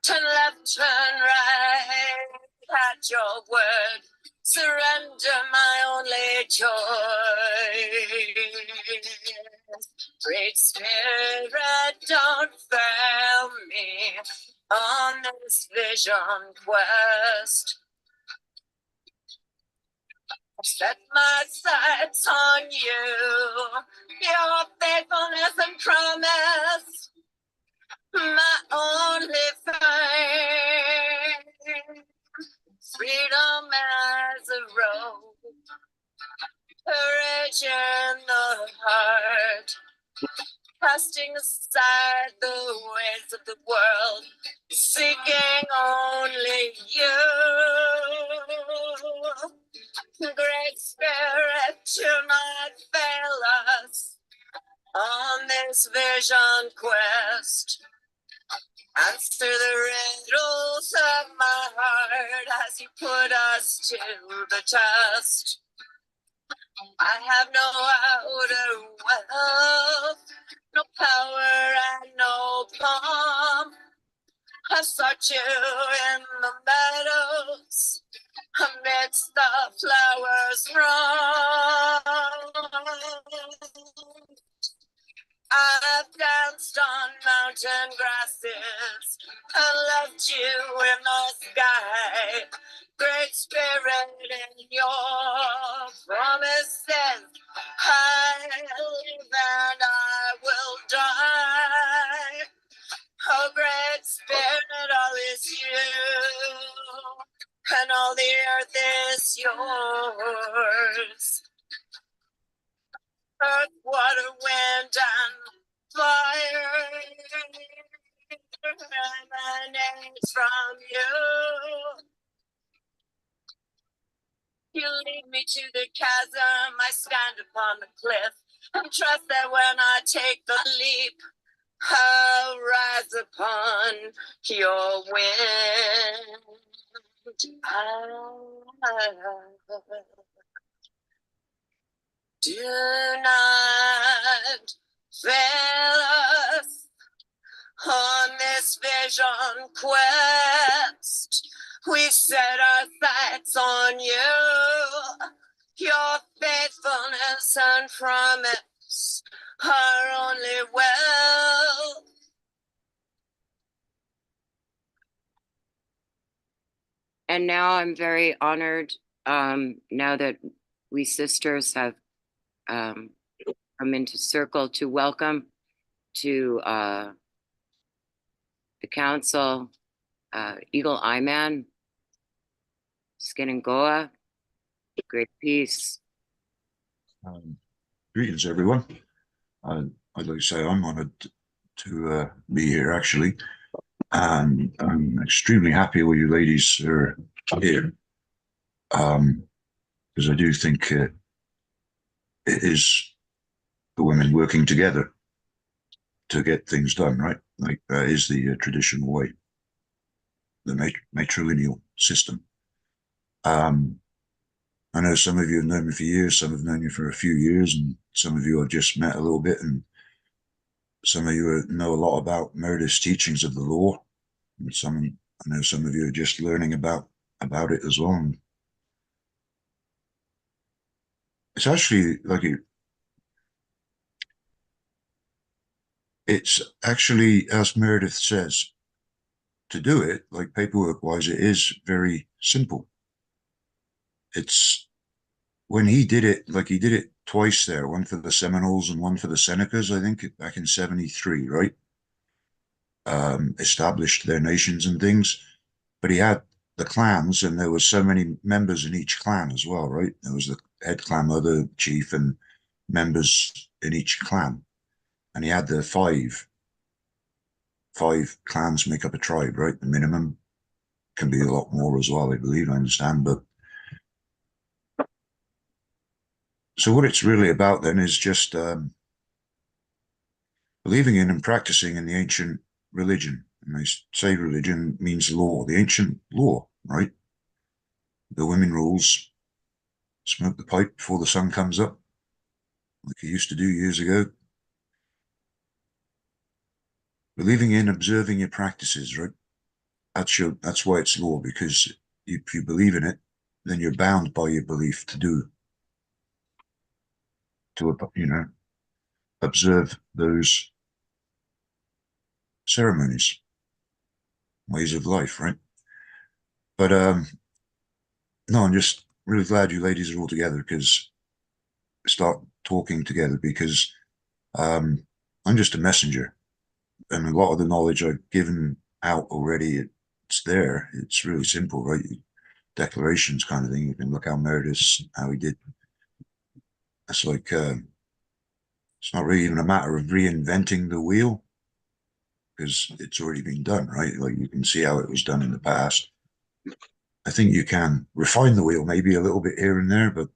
Turn left, turn right, at your word. Surrender my only joy. Great Spirit, don't fail me on this vision quest. Set my sights on you, your faithfulness and promise, my only find. Freedom as a road, courage in the heart, casting aside the ways of the world, seeking only you. Great Spirit, do not fail us on this vision quest. Answer the riddles of my heart as you put us to the test. I have no outer wealth, no power and no palm. I sought you in the meadows, amidst the flowers wrong. I've danced on mountain grasses and loved you in the sky. Great Spirit, in your promises, I live and I will die. Oh, Great Spirit, all is you, and all the earth is yours. Earth, water, wind, and fire emanates from you. You lead me to the chasm, I stand upon the cliff, and trust that when I take the leap, I'll rise upon your wind. Do not fail us on this vision quest. We set our sights on you, your faithfulness and promise, our only will. And now I'm very honored, now that we sisters have come into circle, to welcome to the council, Eagle Eye Man, Skin and Goa, Great Peace. Greetings, everyone. I'd like to say I'm honored to be here, actually, and I'm extremely happy with you ladies are here, because I do think it is the women working together to get things done, right? Like that is the traditional way, the matrilineal system. I know some of you have known me for years, some have known you for a few years, and some of you I've just met a little bit, and some of you know a lot about Meredith's teachings of the law, and I know some of you are just learning about it as well. And it's actually like it's actually, as Meredith says, to do it, like paperwork wise, it is very simple. it's when he did it, like he did it twice there, one for the Seminoles and one for the Senecas, I think, back in 73, right? Established their nations and things. But he had the clans, and there was so many members in each clan as well, right? There was the head clan mother, chief, and members in each clan. And he had the five clans make up a tribe, right? The minimum can be a lot more as well, I believe, I understand. But so what it's really about then is just believing in and practicing in the ancient religion. And I say religion means law, the ancient law, right? The women rules, smoke the pipe before the sun comes up, like you used to do years ago. Believing in, observing your practices, right? That's why it's law, because if you believe in it, then you're bound by your belief to observe those ceremonies, ways of life, right? But no, I'm just really glad you ladies are all together, because start talking together, because I'm just a messenger, and a lot of the knowledge I've given out already, it's there. It's really simple, right? Declarations kind of thing. You can look how Meredith, how he did. It's like it's not really even a matter of reinventing the wheel, because it's already been done, right? Like you can see how it was done in the past. I think you can refine the wheel maybe a little bit here and there, but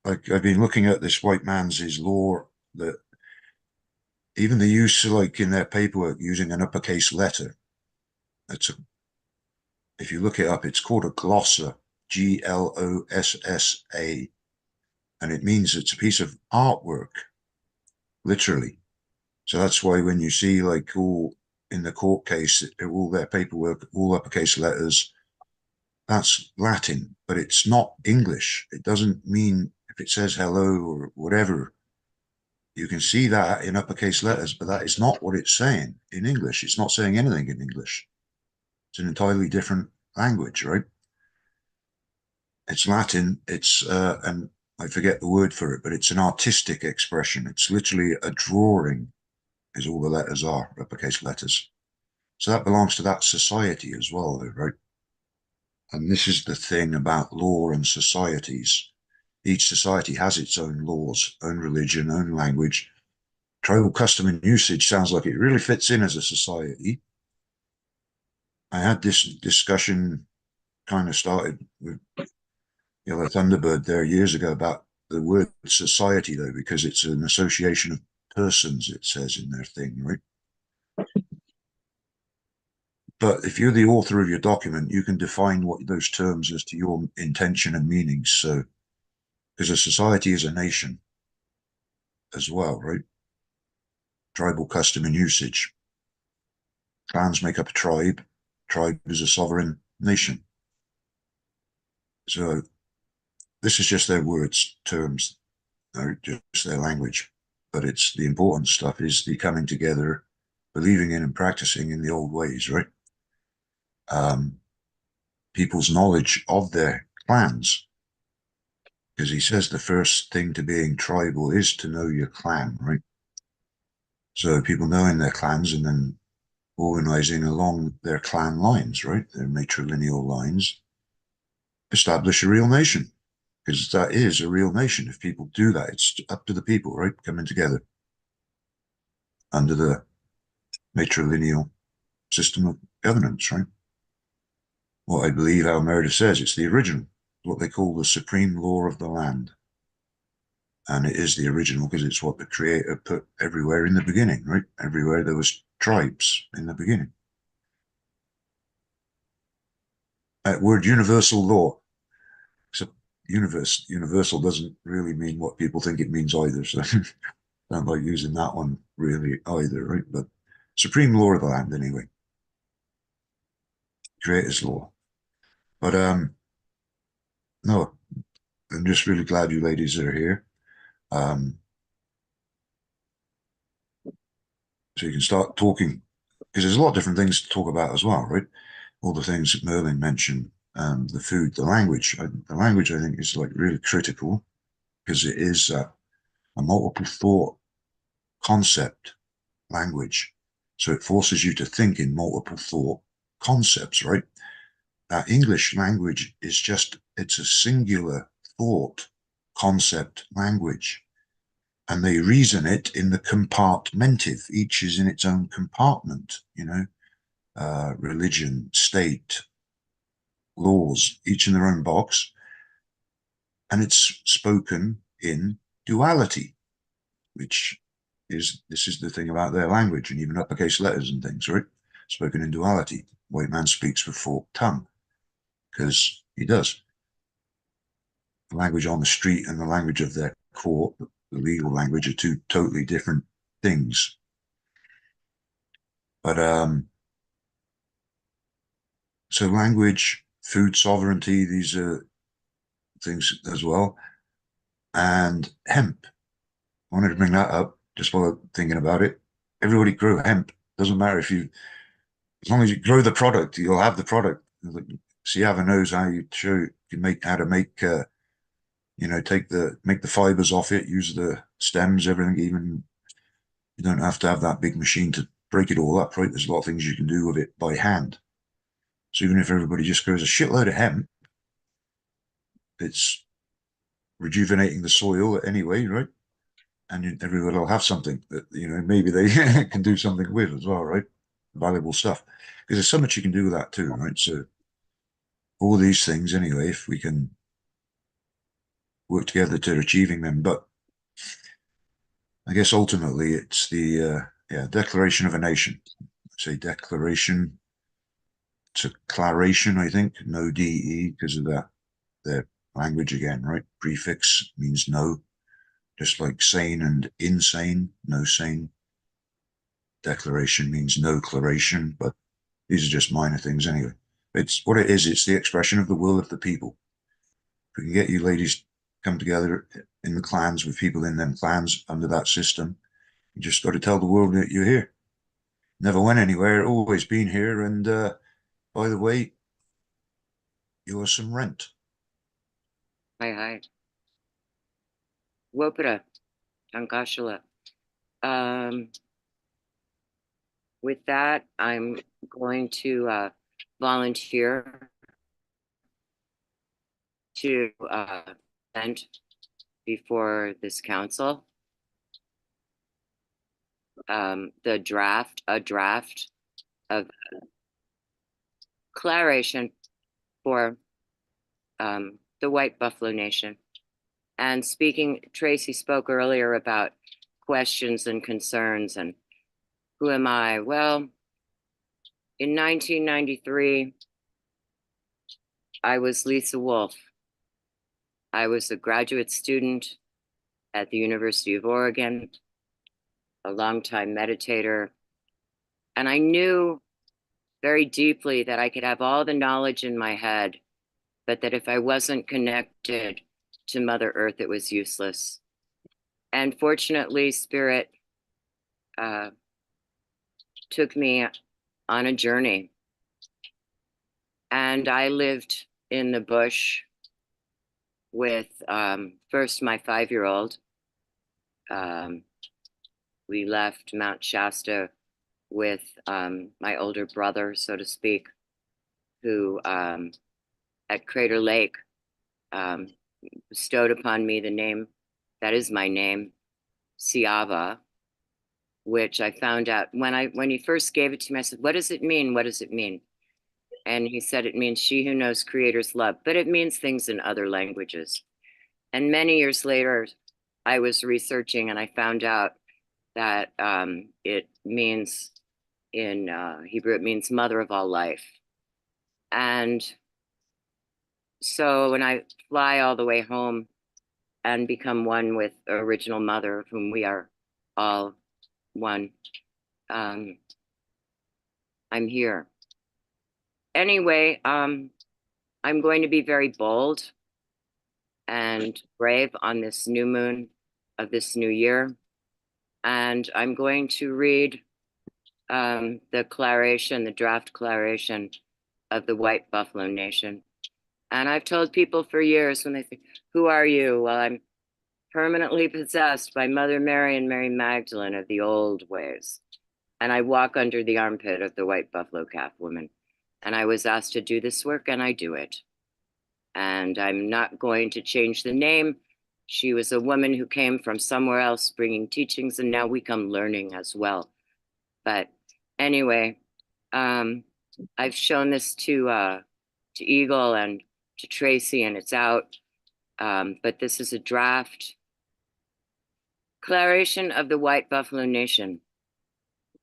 like I've been looking at this white man's his law, that even the use, like in their paperwork, using an uppercase letter. It's a, if you look it up, it's called a glossa, Glossa, and it means it's a piece of artwork, literally. So that's why when you see like all in the court case, all their paperwork, all uppercase letters, that's Latin, but it's not English. It doesn't mean if it says hello or whatever, you can see that in uppercase letters, but that is not what it's saying in English. It's not saying anything in English. It's an entirely different language, right? It's Latin. It's and I forget the word for it, but it's an artistic expression. It's literally a drawing, is all the letters are, uppercase letters. So that belongs to that society as well, though, right? And this is the thing about law and societies. Each society has its own laws, own religion, own language. Tribal custom and usage sounds like it really fits in as a society. I had this discussion kind of started with the Thunderbird there years ago about the word society, though, because it's an association of persons, it says in their thing, right? But if you're the author of your document, you can define what those terms as to your intention and meanings. So, because a society is a nation as well, right? Tribal custom and usage. Clans make up a tribe. Tribe is a sovereign nation. So this is just their words, terms, or just their language. But it's the important stuff is the coming together, believing in and practicing in the old ways, right? People's knowledge of their clans, because he says the first thing to being tribal is to know your clan, right? So people knowing their clans and then organizing along their clan lines, right? Their matrilineal lines, establish a real nation, because that is a real nation. If people do that, it's up to the people, right? Coming together under the matrilineal system of governance, right? What I believe how Meredith says, it's the original, what they call the supreme law of the land. And it is the original because it's what the creator put everywhere in the beginning, right? Everywhere there was tribes in the beginning. That word universal law, except universal doesn't really mean what people think it means either. So I don't like using that one really either, right? But supreme law of the land anyway. Creator's law. But no, I'm just really glad you ladies are here. So you can start talking, because there's a lot of different things to talk about as well, right? All the things that Merlin mentioned, the food, the language. The language, I think, is like really critical because it is a multiple thought concept language. So it forces you to think in multiple thought concepts, right? English language is just, it's a singular thought concept language. And they reason it in the compartmentive. Each is in its own compartment, you know, religion, state, laws, each in their own box. And it's spoken in duality, which is, this is the thing about their language, and even uppercase letters and things, right? Spoken in duality. White man speaks with forked tongue, because he does. The language on the street and the language of their court, the legal language, are two totally different things. But so language, food sovereignty, these are things as well. And hemp. I wanted to bring that up just while thinking about it. Everybody grow hemp. Doesn't matter if you, as long as you grow the product, you'll have the product. Siava knows how you can make, how to make, you know, make the fibers off it, use the stems, everything. Even you don't have to have that big machine to break it all up, right? There's a lot of things you can do with it by hand. So even if everybody just grows a shitload of hemp, it's rejuvenating the soil anyway, right? And everybody will have something that, you know, maybe they can do something with as well, right? Valuable stuff. Because there's so much you can do with that too, right? So all these things, anyway, if we can work together to achieving them. But I guess ultimately it's the declaration of a nation. I say declaration. It's a claration, I think, no DE, because of that, their language again, right? Prefix means no, just like sane and insane, no sane. Declaration means no claration, but these are just minor things anyway. It's what it is. It's the expression of the will of the people. If we can get you ladies come together in the clans with people in them clans under that system, you just got to tell the world that you're here. Never went anywhere, always been here. And by the way, you owe some rent. Hi. Wopara, Tankashala. With that, I'm going to volunteer to present before this council a draft of declaration for the White Buffalo Nation. And Tracy spoke earlier about questions and concerns and who am I? Well, in 1993, I was Lisa Wolf. I was a graduate student at the University of Oregon, a longtime meditator, and I knew very deeply that I could have all the knowledge in my head, but that if I wasn't connected to Mother Earth, it was useless. And fortunately, Spirit took me on a journey. And I lived in the bush with first my 5-year-old. We left Mount Shasta with my older brother, so to speak, who at Crater Lake bestowed upon me the name that is my name, Siava, which I found out when he first gave it to me. I said, "What does it mean? What does it mean?" And he said, "It means she who knows Creator's love," but it means things in other languages. And many years later, I was researching and I found out that it means in Hebrew, it means mother of all life. And so when I fly all the way home and become one with original mother, of whom we are all one, I'm here. Anyway, I'm going to be very bold and brave on this new moon of this new year. And I'm going to read the draft declaration of the White Buffalo Nation. And I've told people for years when they say, who are you? Well, I'm permanently possessed by Mother Mary and Mary Magdalene of the old ways. And I walk under the armpit of the white buffalo calf woman. And I was asked to do this work, and I do it. And I'm not going to change the name. She was a woman who came from somewhere else bringing teachings, and now we come learning as well. But anyway, I've shown this to Eagle and to Tracy, and it's out. But this is a draft. Declaration of the White Buffalo Nation.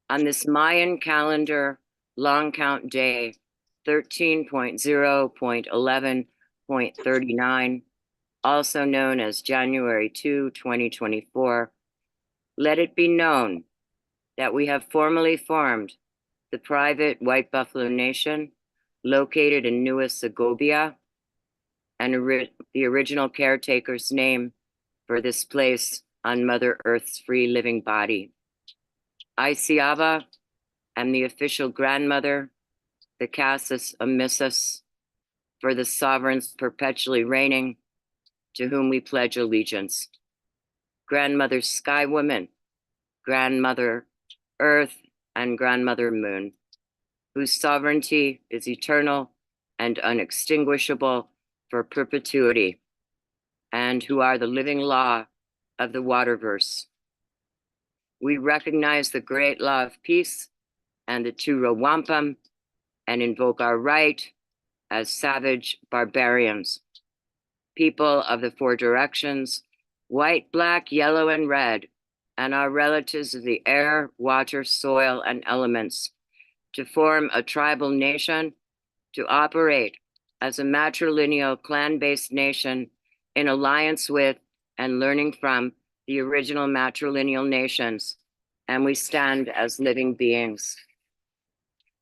On this Mayan calendar long count day, 13.0.11.39, also known as January 2, 2024, let it be known that we have formally formed the private White Buffalo Nation located in Nueva Segovia, and the original caretaker's name for this place on Mother Earth's free living body. I, Siava, am the official grandmother, the Cassis Amissus, for the sovereigns perpetually reigning, to whom we pledge allegiance. Grandmother Sky Woman, Grandmother Earth, and Grandmother Moon, whose sovereignty is eternal and unextinguishable for perpetuity, and who are the living law of the waterverse. We recognize the great law of peace and the Turo Wampum, and invoke our right as savage barbarians, people of the four directions, white, black, yellow, and red, and our relatives of the air, water, soil, and elements, to form a tribal nation, to operate as a matrilineal clan-based nation in alliance with and learning from the original matrilineal nations, and we stand as living beings.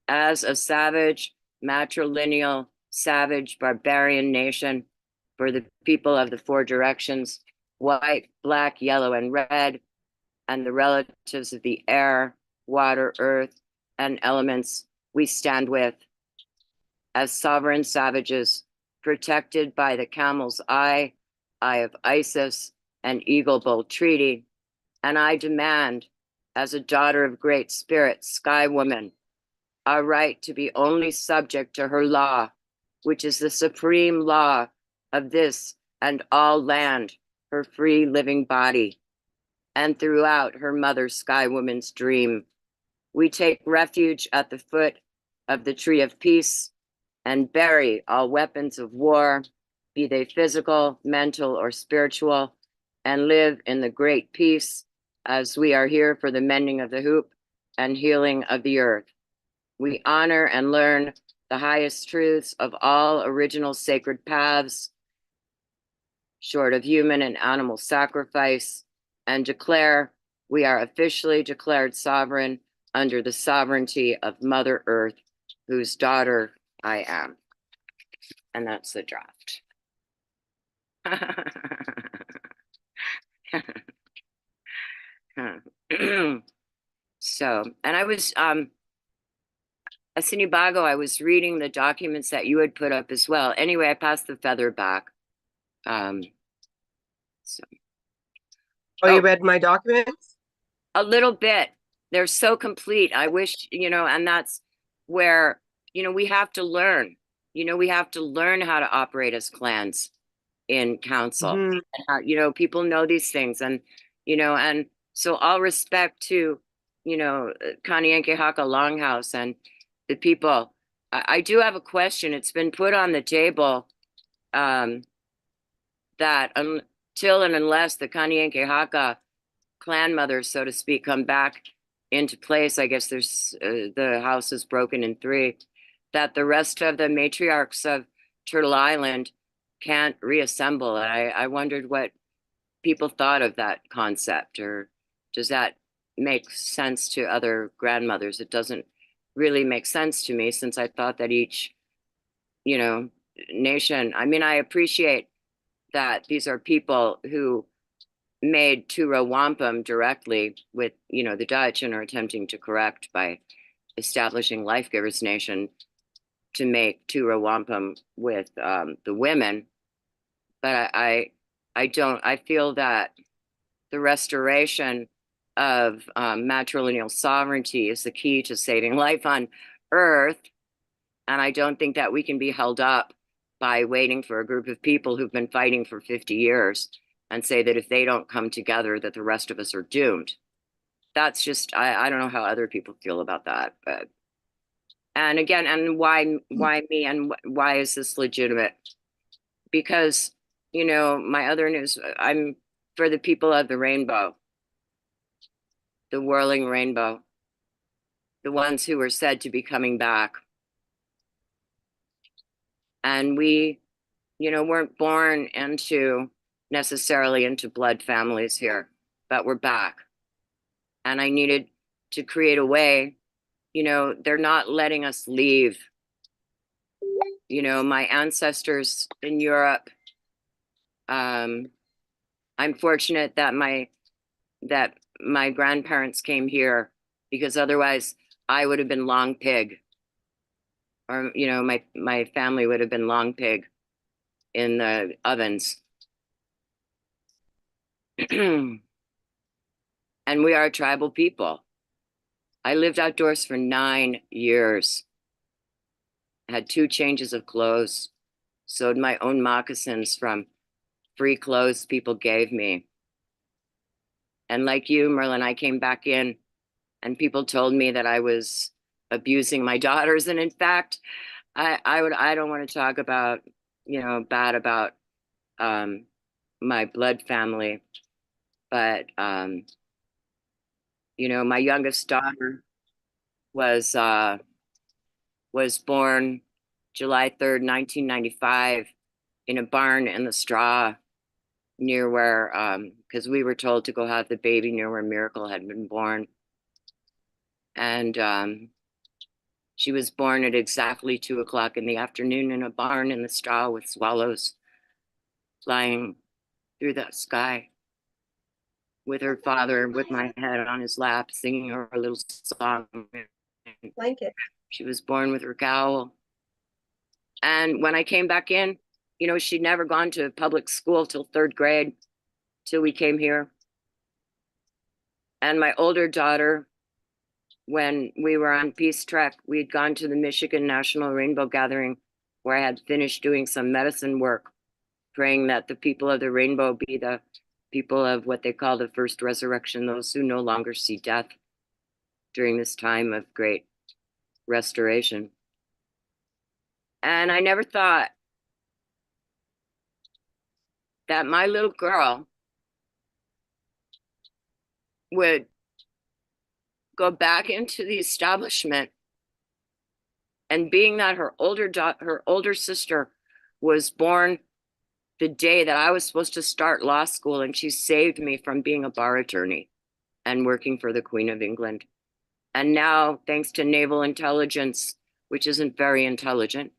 As a savage, matrilineal, savage, barbarian nation for the people of the four directions, white, black, yellow, and red, and the relatives of the air, water, earth, and elements we stand with. As sovereign savages, protected by the Camel's Eye, Eye of Isis, and Eagle Bull Treaty, and I demand, as a daughter of Great Spirit, Sky Woman, our right to be only subject to her law, which is the supreme law of this and all land, her free living body, and throughout her mother Sky Woman's dream. We take refuge at the foot of the tree of peace and bury all weapons of war, be they physical, mental, or spiritual, and live in the great peace as we are here for the mending of the hoop and healing of the earth. We honor and learn the highest truths of all original sacred paths, short of human and animal sacrifice, and declare we are officially declared sovereign under the sovereignty of Mother Earth, whose daughter I am. And that's the draft. So, and I was, Asinibago, I was reading the documents that you had put up as well. Anyway, I passed the feather back. So. Oh, you read my documents? A little bit. They're so complete. I wish, and that's where, we have to learn. We have to learn how to operate as clans in council. Mhm. And how, people know these things. And, and so all respect to, Kanienke Haka Longhouse and the people. I do have a question. It's been put on the table that until and unless the Kanienke Haka clan mothers, so to speak, come back into place, I guess there's the house is broken in three, that the rest of the matriarchs of Turtle Island can't reassemble. I wondered what people thought of that concept, or does that make sense to other grandmothers? It doesn't really make sense to me, since I thought that each, nation, I appreciate that these are people who made Turo Wampum directly with, the Dutch, and are attempting to correct by establishing Life Givers Nation. to make tura wampum with the women, but I don't. I feel that the restoration of matrilineal sovereignty is the key to saving life on Earth, and I don't think that we can be held up by waiting for a group of people who've been fighting for 50 years and say that if they don't come together, that the rest of us are doomed. That's just, I don't know how other people feel about that, but and again, and why me, and why is this legitimate? Because, you know, my other news, I'm for the people of the rainbow, the whirling rainbow, the ones who were said to be coming back. And we, you know, weren't born into necessarily into blood families here, but we're back. And I needed to create a way, you know, they're not letting us leave. You know, my ancestors in Europe, I'm fortunate that my grandparents came here, because otherwise I would have been long pig, or you know, my family would have been long pig in the ovens. And we are a tribal people. I lived outdoors for 9 years. I had 2 changes of clothes, sewed my own moccasins from free clothes people gave me. And like you, Merlin, I came back in and people told me that I was abusing my daughters. And in fact, I don't want to talk about, you know, bad about my blood family, but you know, my youngest daughter was born July 3rd, 1995, in a barn in the straw near where, because we were told to go have the baby near where Miracle had been born. And she was born at exactly 2 o'clock in the afternoon in a barn in the straw with swallows flying through the sky, with her father with my head on his lap singing her a little song. Blanket. She was born with her cowl. And when I came back in, you know, she'd never gone to public school till 3rd grade, till we came here. And my older daughter, when we were on Peace Trek, we'd gone to the Michigan National Rainbow Gathering, where I had finished doing some medicine work, praying that the people of the rainbow be the people of what they call the first resurrection, those who no longer see death during this time of great restoration. And I never thought that my little girl would go back into the establishment, and being that her older sister was born the day that I was supposed to start law school, and she saved me from being a bar attorney and working for the Queen of England. And now, thanks to naval intelligence, which isn't very intelligent,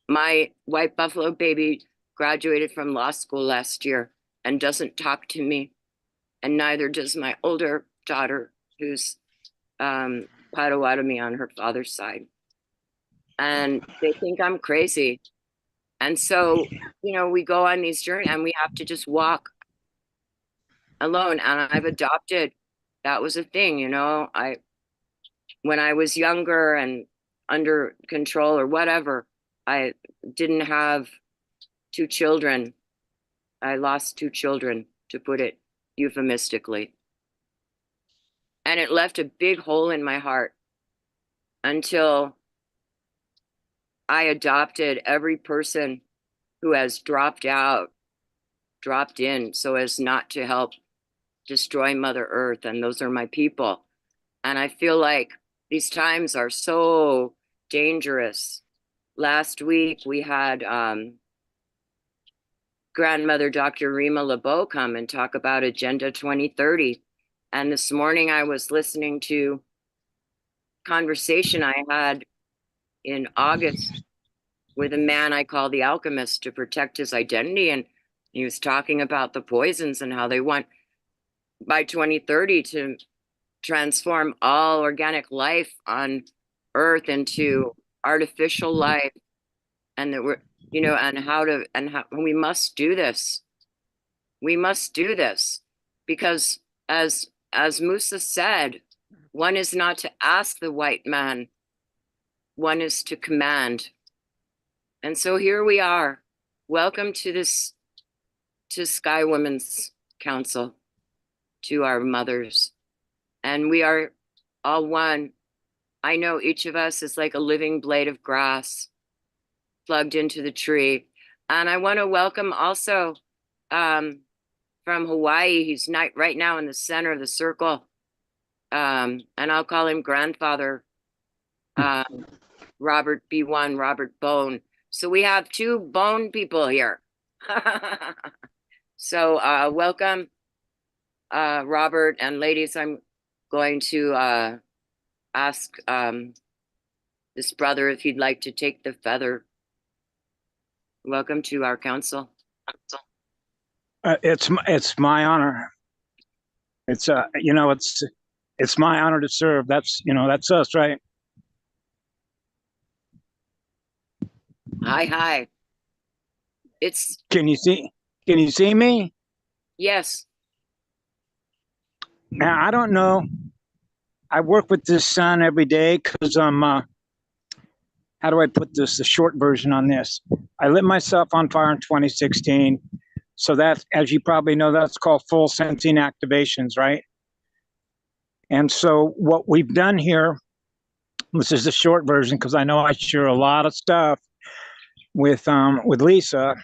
my white buffalo baby graduated from law school last year and doesn't talk to me. And neither does my older daughter, who's Potawatomi on her father's side. And they think I'm crazy. And so, you know, we go on these journeys and we have to just walk alone. And I've adopted, that was a thing, you know, when I was younger and under control or whatever, I didn't have 2 children. I lost 2 children, to put it euphemistically. And it left a big hole in my heart until I adopted every person who has dropped in, so as not to help destroy Mother Earth. And those are my people. And I feel like these times are so dangerous. Last week we had grandmother Dr. Rima LeBeau come and talk about Agenda 2030. And this morning I was listening to conversation I had in August with a man I call the alchemist to protect his identity. And he was talking about the poisons and how they want by 2030 to transform all organic life on Earth into artificial life, and that we're, you know, and how we must do this. We must do this because as Musa said, one is not to ask the white man, one is to command. And so here we are. Welcome to Sky Women's Council, to our mothers. And we are all one. I know each of us is like a living blade of grass plugged into the tree. And I want to welcome also from Hawaii, he's right now in the center of the circle. And I'll call him grandfather, Robert B1, Robert Bone. So we have two bone people here. So welcome, Robert, and ladies, I'm going to ask this brother if he'd like to take the feather. Welcome to our council. It's my honor. It's you know, it's my honor to serve. That's, you know, that's us, right? Hi. Can you see me? Yes. Now, I don't know. I work with this sun every day because I'm how do I put this, the short version on this? I lit myself on fire in 2016. So that, as you probably know, that's called full sensing activations, right? And so what we've done here, this is the short version because I know I share a lot of stuff with Lisa.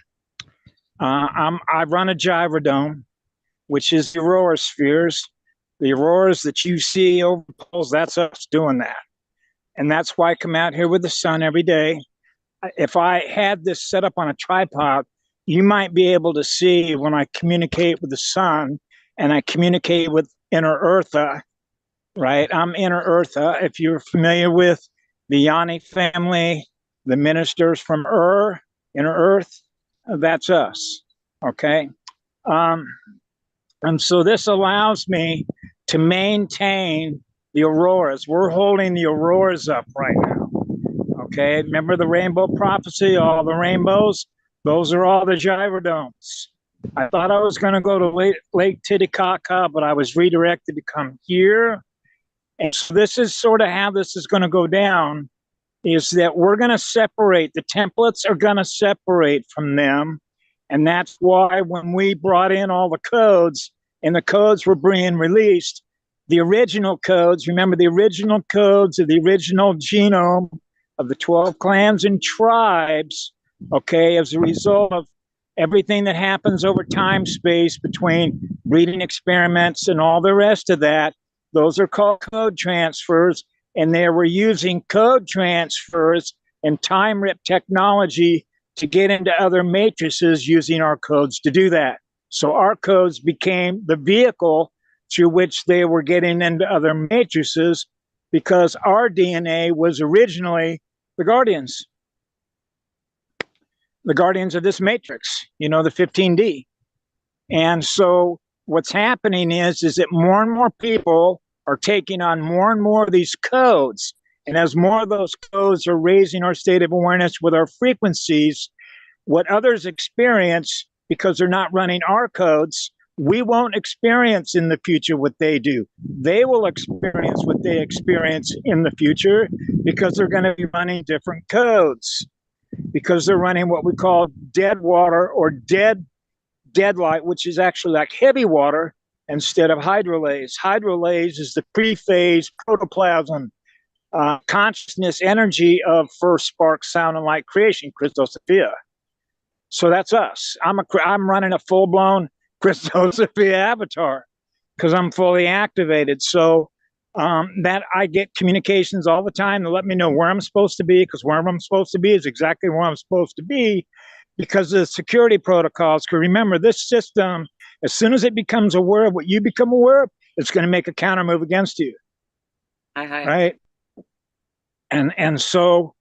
I run a gyrodome, which is the aurora spheres. The auroras that you see over poles, that's us doing that. And that's why I come out here with the sun every day. If I had this set up on a tripod, you might be able to see when I communicate with the sun and I communicate with Inner Eartha, right? I'm Inner Eartha. If you're familiar with the Yanni family, the ministers from Inner Earth, that's us, okay? And so this allows me to maintain the auroras. We're holding the auroras up right now, okay? Remember the rainbow prophecy, all the rainbows? Those are all the gyrodomes. I thought I was going to go to Lake Titicaca, but I was redirected to come here. And so this is sort of how this is going to go down, is that we're going to separate. The templates are going to separate from them. And that's why when we brought in all the codes and the codes were being released, the original codes, remember the original codes of the original genome of the 12 clans and tribes, okay, as a result of everything that happens over time space between breeding experiments and all the rest of that, those are called code transfers. And they were using code transfers and time rip technology to get into other matrices using our codes to do that. So our codes became the vehicle through which they were getting into other matrices because our DNA was originally the guardians of this matrix, you know, the 15D. And so what's happening is that more and more people are taking on more and more of these codes. And as more of those codes are raising our state of awareness with our frequencies, what others experience, because they're not running our codes, we won't experience in the future what they do. They will experience what they experience in the future because they're going to be running different codes, because they're running what we call dead water or dead light, which is actually like heavy water instead of hydrolase. Hydrolase is the pre-phase protoplasm consciousness energy of first spark sound and light creation, Christosophia. So that's us. I'm running a full-blown Christosophia avatar because I'm fully activated. So that I get communications all the time to let me know where I'm supposed to be, because where I'm supposed to be is exactly where I'm supposed to be because of the security protocols. Because remember, this system, as soon as it becomes aware of what you become aware of, it's going to make a counter move against you. Right? And so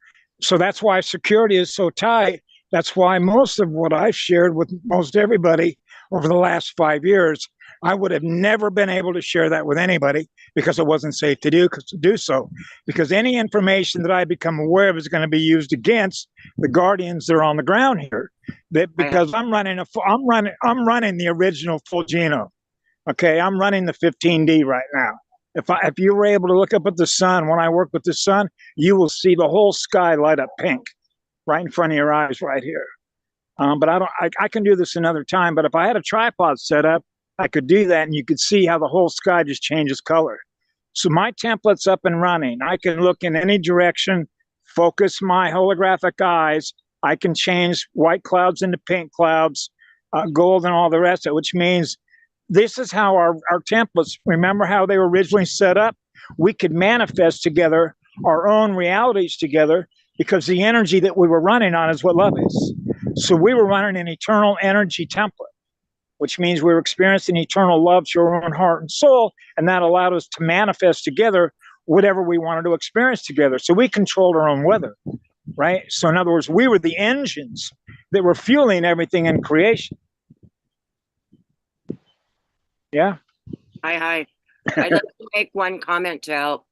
that's why security is so tight. That's why most of what I've shared with most everybody over the last 5 years I would have never been able to share that with anybody because it wasn't safe to do so. Because any information that I become aware of is going to be used against the guardians that are on the ground here. That because I'm running the original full genome. Okay, I'm running the 15D right now. If you were able to look up at the sun when I work with the sun, you will see the whole sky light up pink right in front of your eyes right here. But I can do this another time. But if I had a tripod set up, I could do that, and you could see how the whole sky just changes color. So my template's up and running. I can look in any direction, focus my holographic eyes. I can change white clouds into pink clouds, gold, and all the rest of it, which means this is how our templates, remember how they were originally set up? We could manifest together our own realities together because the energy that we were running on is what love is. So we were running an eternal energy template, which means we were experiencing eternal love to our own heart and soul, and that allowed us to manifest together whatever we wanted to experience together. So we controlled our own weather, right? So in other words, we were the engines that were fueling everything in creation. Yeah. Hi. I'd like to make one comment to help.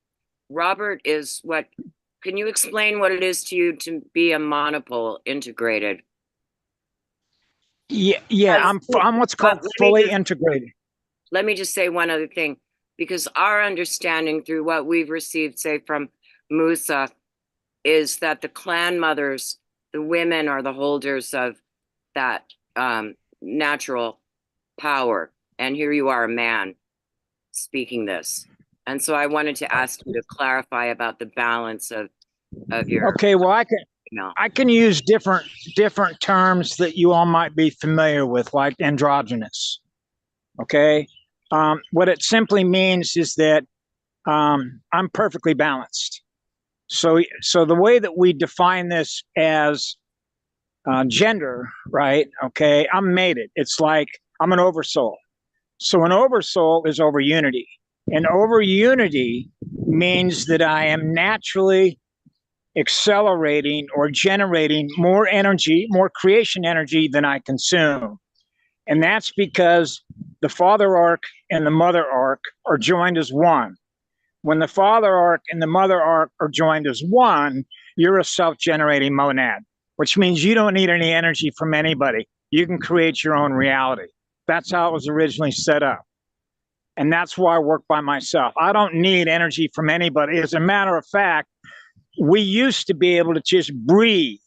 Robert can you explain what it is to you to be a monopole integrated? Yeah, I'm what's called fully integrated. Let me just say one other thing, because our understanding through what we've received, say from Musa, is that the clan mothers, the women, are the holders of that natural power. And here you are, a man, speaking this. And so I wanted to ask you to clarify about the balance of your. Okay, well, I can use different terms that you all might be familiar with, like androgynous. Okay, what it simply means is that I'm perfectly balanced. So the way that we define this as gender, right? Okay, I'm mated. It's like I'm an oversoul. So an oversoul is over unity, and over unity means that I am naturally accelerating or generating more energy, more creation energy than I consume. And that's because the father arc and the mother arc are joined as one. When the father arc and the mother arc are joined as one, you're a self-generating monad, which means you don't need any energy from anybody. You can create your own reality. That's how it was originally set up. And that's why I work by myself. I don't need energy from anybody. As a matter of fact, we used to be able to just breathe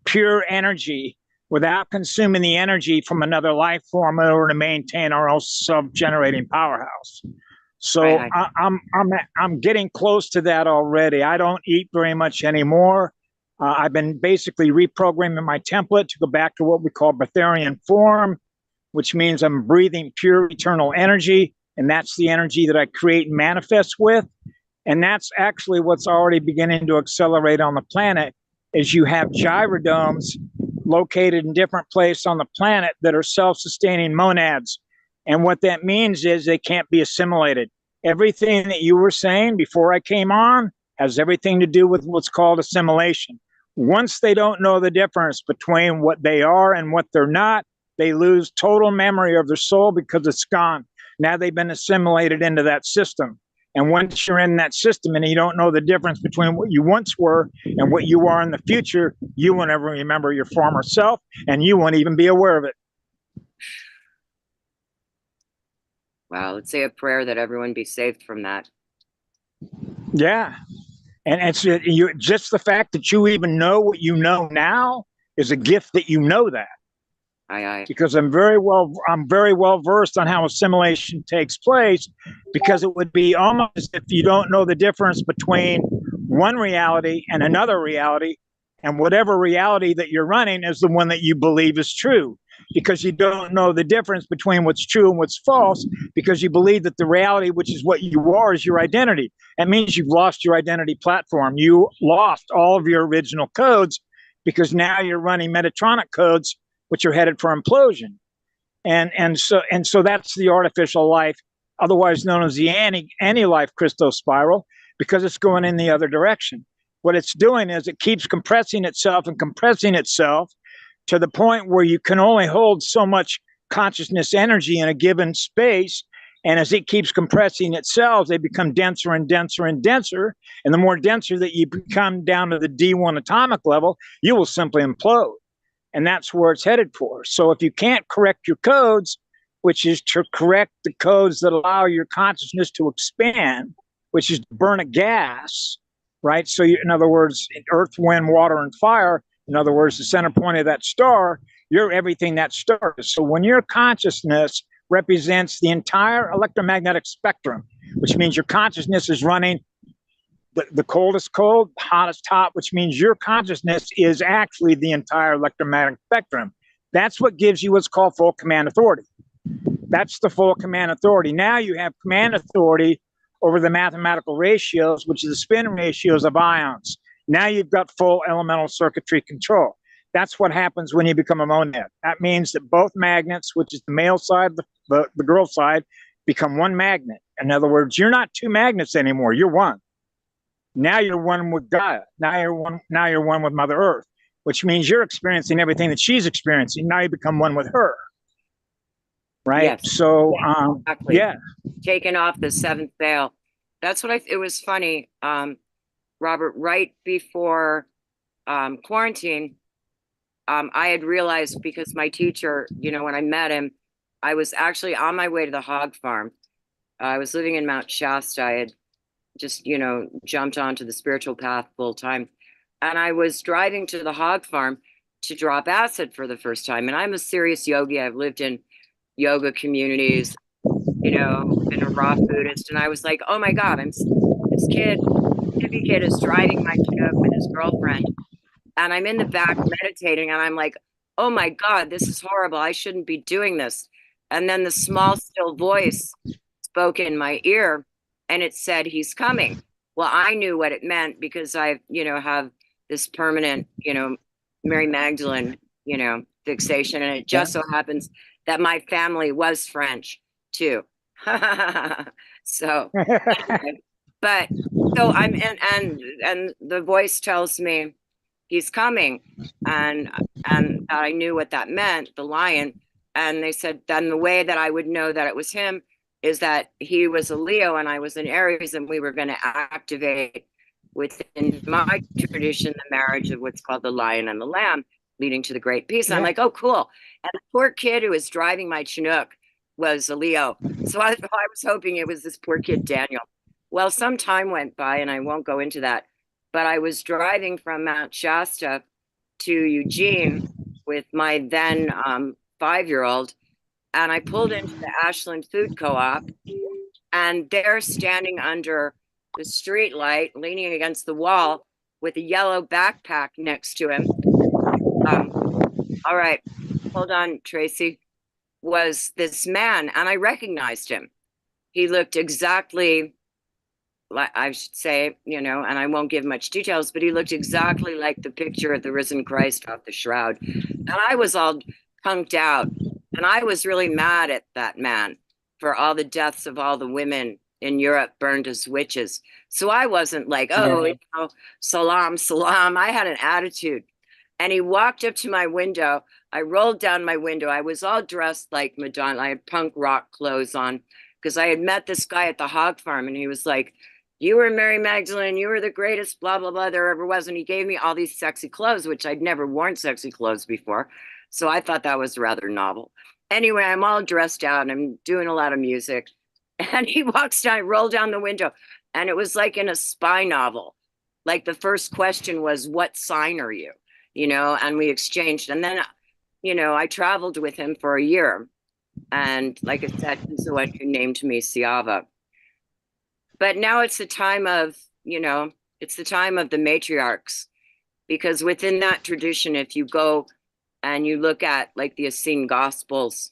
pure energy without consuming the energy from another life form in order to maintain our own self-generating powerhouse. So right. I'm getting close to that already. I don't eat very much anymore. I've been basically reprogramming my template to go back to what we call Breatharian form, which means I'm breathing pure eternal energy, and that's the energy that I create and manifest with. And that's actually what's already beginning to accelerate on the planet, is you have gyrodomes located in different places on the planet that are self-sustaining monads. And what that means is they can't be assimilated. Everything that you were saying before I came on has everything to do with what's called assimilation. Once they don't know the difference between what they are and what they're not, they lose total memory of their soul because it's gone. Now they've been assimilated into that system. And once you're in that system and you don't know the difference between what you once were and what you are in the future, you won't ever remember your former self, and you won't even be aware of it. Wow, let's say a prayer that everyone be saved from that. Yeah. And it's just the fact that you even know what you know now is a gift that you know that. Because I'm very well versed on how assimilation takes place, because it would be almost as if you don't know the difference between one reality and another reality, and whatever reality that you're running is the one that you believe is true, because you don't know the difference between what's true and what's false, because you believe that the reality, which is what you are, is your identity. That means you've lost your identity platform. You lost all of your original codes, because now you're running Metatronic codes, which are headed for implosion. And so that's the artificial life, otherwise known as the anti-life crystal spiral, because it's going in the other direction. What it's doing is it keeps compressing itself to the point where you can only hold so much consciousness energy in a given space. And as it keeps compressing itself, they become denser and denser and denser. And the more denser that you become down to the D1 atomic level, you will simply implode. And that's where it's headed for. So if you can't correct your codes, which is to correct the codes that allow your consciousness to expand, which is to burn a gas, right? So in other words, earth, wind, water, and fire, in other words, the center point of that star, you're everything that star is. So when your consciousness represents the entire electromagnetic spectrum, which means your consciousness is running the coldest cold, hottest hot, which means your consciousness is actually the entire electromagnetic spectrum. That's what gives you what's called full command authority. That's the full command authority. Now you have command authority over the mathematical ratios, which is the spin ratios of ions. Now you've got full elemental circuitry control. That's what happens when you become a monad. That means that both magnets, which is the male side, the girl side, become one magnet. In other words, you're not two magnets anymore. You're one. Now you're one with Gaia. Now you're one with Mother Earth, which means you're experiencing everything that she's experiencing. Now you become one with her. Right. Yes. So, Exactly. yeah. Taking off the seventh veil. That's what it was funny. Robert, right before quarantine, I had realized, because my teacher, when I met him, I was actually on my way to the hog farm. I was living in Mount Shasta. I had just, jumped onto the spiritual path full time. And I was driving to the hog farm to drop acid for the first time. And I'm a serious yogi. I've lived in yoga communities, been a raw Buddhist. And I was like, oh my God, this hippie kid is driving my Chinook with his girlfriend. And I'm in the back meditating. And I'm like, oh my God, this is horrible. I shouldn't be doing this. And then the small, still voice spoke in my ear, and it said, he's coming. Well, I knew what it meant because I, have this permanent, Mary Magdalene, fixation. And it just so happens that my family was French too. So, anyway, but so I'm and the voice tells me he's coming, and I knew what that meant, the lion. And they said then the way that I would know that it was him is that he was a Leo and I was an Aries, and we were going to activate within my tradition the marriage of what's called the lion and the lamb, leading to the great peace. And I'm like, oh, cool. And the poor kid who was driving my Chinook was a Leo. So I was hoping it was this poor kid, Daniel. Well, some time went by, and I won't go into that, but I was driving from Mount Shasta to Eugene with my then 5-year-old, and I pulled into the Ashland Food Co-op, and they're standing under the street light, leaning against the wall with a yellow backpack next to him. All right, hold on, Tracy. Was this man, and I recognized him. He looked exactly like, I should say, and I won't give much details, but he looked exactly like the picture of the risen Christ off the shroud. And I was all punked out. And I was really mad at that man for all the deaths of all the women in Europe burned as witches. So I wasn't like, oh, salam, salam. I had an attitude. And he walked up to my window. I rolled down my window. I was all dressed like Madonna. I had punk rock clothes on because I had met this guy at the hog farm, and he was like, you were Mary Magdalene, you were the greatest, blah, blah, blah, there ever was. And he gave me all these sexy clothes, which I'd never worn sexy clothes before. So I thought that was rather novel. Anyway, I'm all dressed out and I'm doing a lot of music. And he walks down, I roll down the window, and it was like in a spy novel. Like the first question was, what sign are you? And we exchanged. And then, I traveled with him for a year. And like I said, he's the one who named me Siava. But now it's the time of, it's the time of the matriarchs, because within that tradition, if you go and you look at like the Essene Gospels,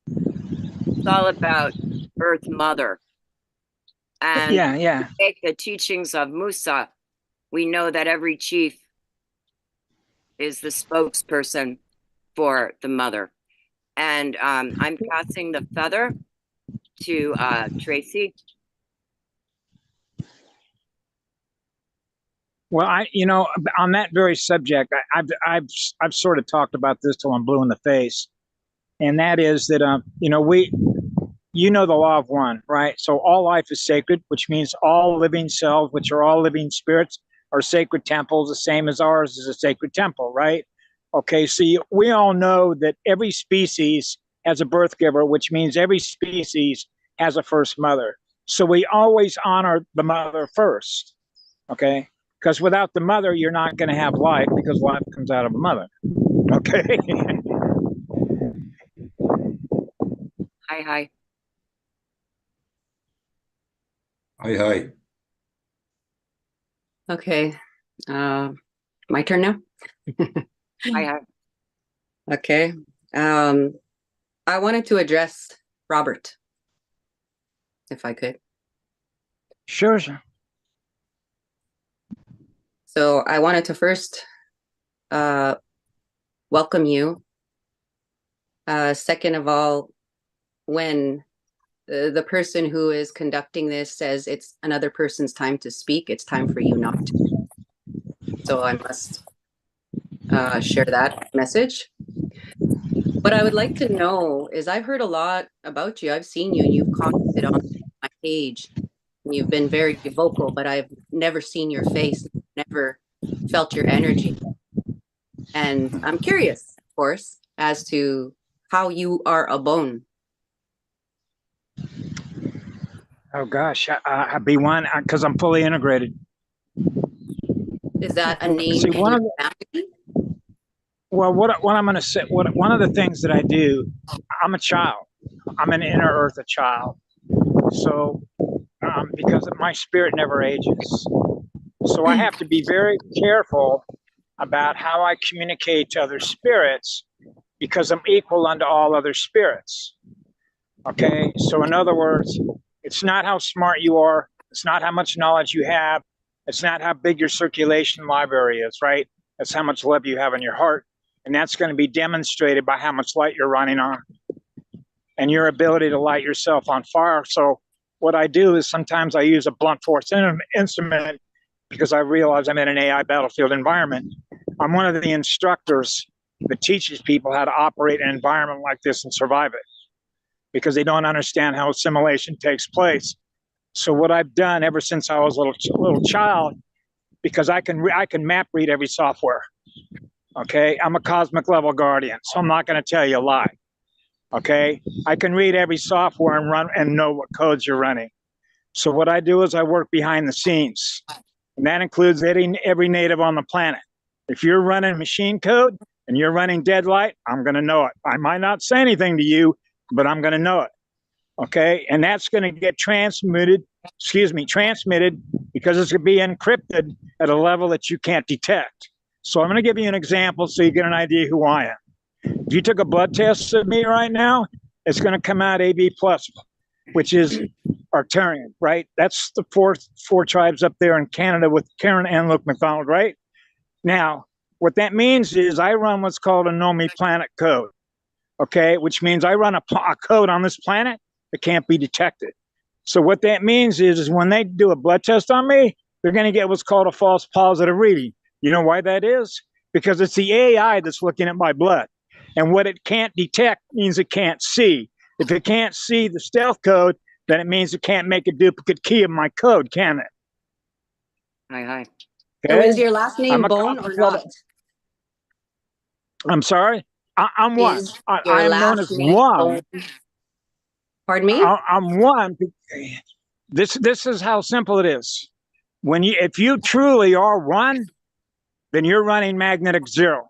it's all about Earth Mother. And take the teachings of Musa, we know that every chief is the spokesperson for the mother. And I'm passing the feather to Tracy. Well, on that very subject, I've sort of talked about this till I'm blue in the face. And that is that, you know the law of one, right? So all life is sacred, which means all living cells, which are all living spirits, are sacred temples, the same as ours is a sacred temple, right? Okay, so we all know that every species has a birth giver, which means every species has a first mother. So we always honor the mother first, okay? Because without the mother, you're not going to have life, because life comes out of a mother, okay? Hi, hi. Hi, hi. Okay. My turn now? Hi, hi. Okay. I wanted to address Robert, if I could. Sure. So I wanted to first welcome you. Second of all, when the person who is conducting this says it's another person's time to speak, it's time for you not to. So I must share that message. What I would like to know is I've heard a lot about you. I've seen you and you've commented on my page. And you've been very vocal, but I've never seen your face, never felt your energy. And I'm curious, of course, as to how you are a bone. Oh gosh, I'd be one because I'm fully integrated. Is that a name See, in one your of the, family? well, what I'm going to say, one of the things that I do, I'm a child. I'm an inner earth, a child. So, because my spirit never ages, so I have to be very careful about how I communicate to other spirits, because I'm equal unto all other spirits. Okay, so in other words, it's not how smart you are, it's not how much knowledge you have, it's not how big your circulation library is, right? It's how much love you have in your heart. And that's going to be demonstrated by how much light you're running on and your ability to light yourself on fire. So what I do is sometimes I use a blunt force instrument because I realize I'm in an AI battlefield environment. I'm one of the instructors that teaches people how to operate in an environment like this and survive it, because they don't understand how assimilation takes place. So what I've done ever since I was a little child, because I can map read every software. Okay, I'm a cosmic level guardian, so I'm not going to tell you a lie. Okay, I can read every software and run and know what codes you're running. So what I do is I work behind the scenes, and that includes every native on the planet. If you're running machine code and you're running deadlight, I'm going to know it. I might not say anything to you, but I'm going to know it. Okay, and that's going to get transmitted because it's going to be encrypted at a level that you can't detect. So I'm going to give you an example so you get an idea who I am. If you took a blood test of me right now, it's going to come out AB plus, which is Arcturian, right? That's the four tribes up there in Canada with Karen and Luke McDonald, right? Now, what that means is I run what's called a Know Me Planet code, okay? Which means I run a code on this planet that can't be detected. So what that means is when they do a blood test on me, they're going to get what's called a false positive reading. You know why that is? Because it's the AI that's looking at my blood. And what it can't detect means it can't see. If it can't see the stealth code, then it means it can't make a duplicate key of my code, can it? Hi, hi. So Okay? is your last name I'm a Bone or not? I'm sorry? I'm one. Is I your am known last as name one. Bone? Pardon me? I'm one. This is how simple it is. If you truly are one, then you're running magnetic zero.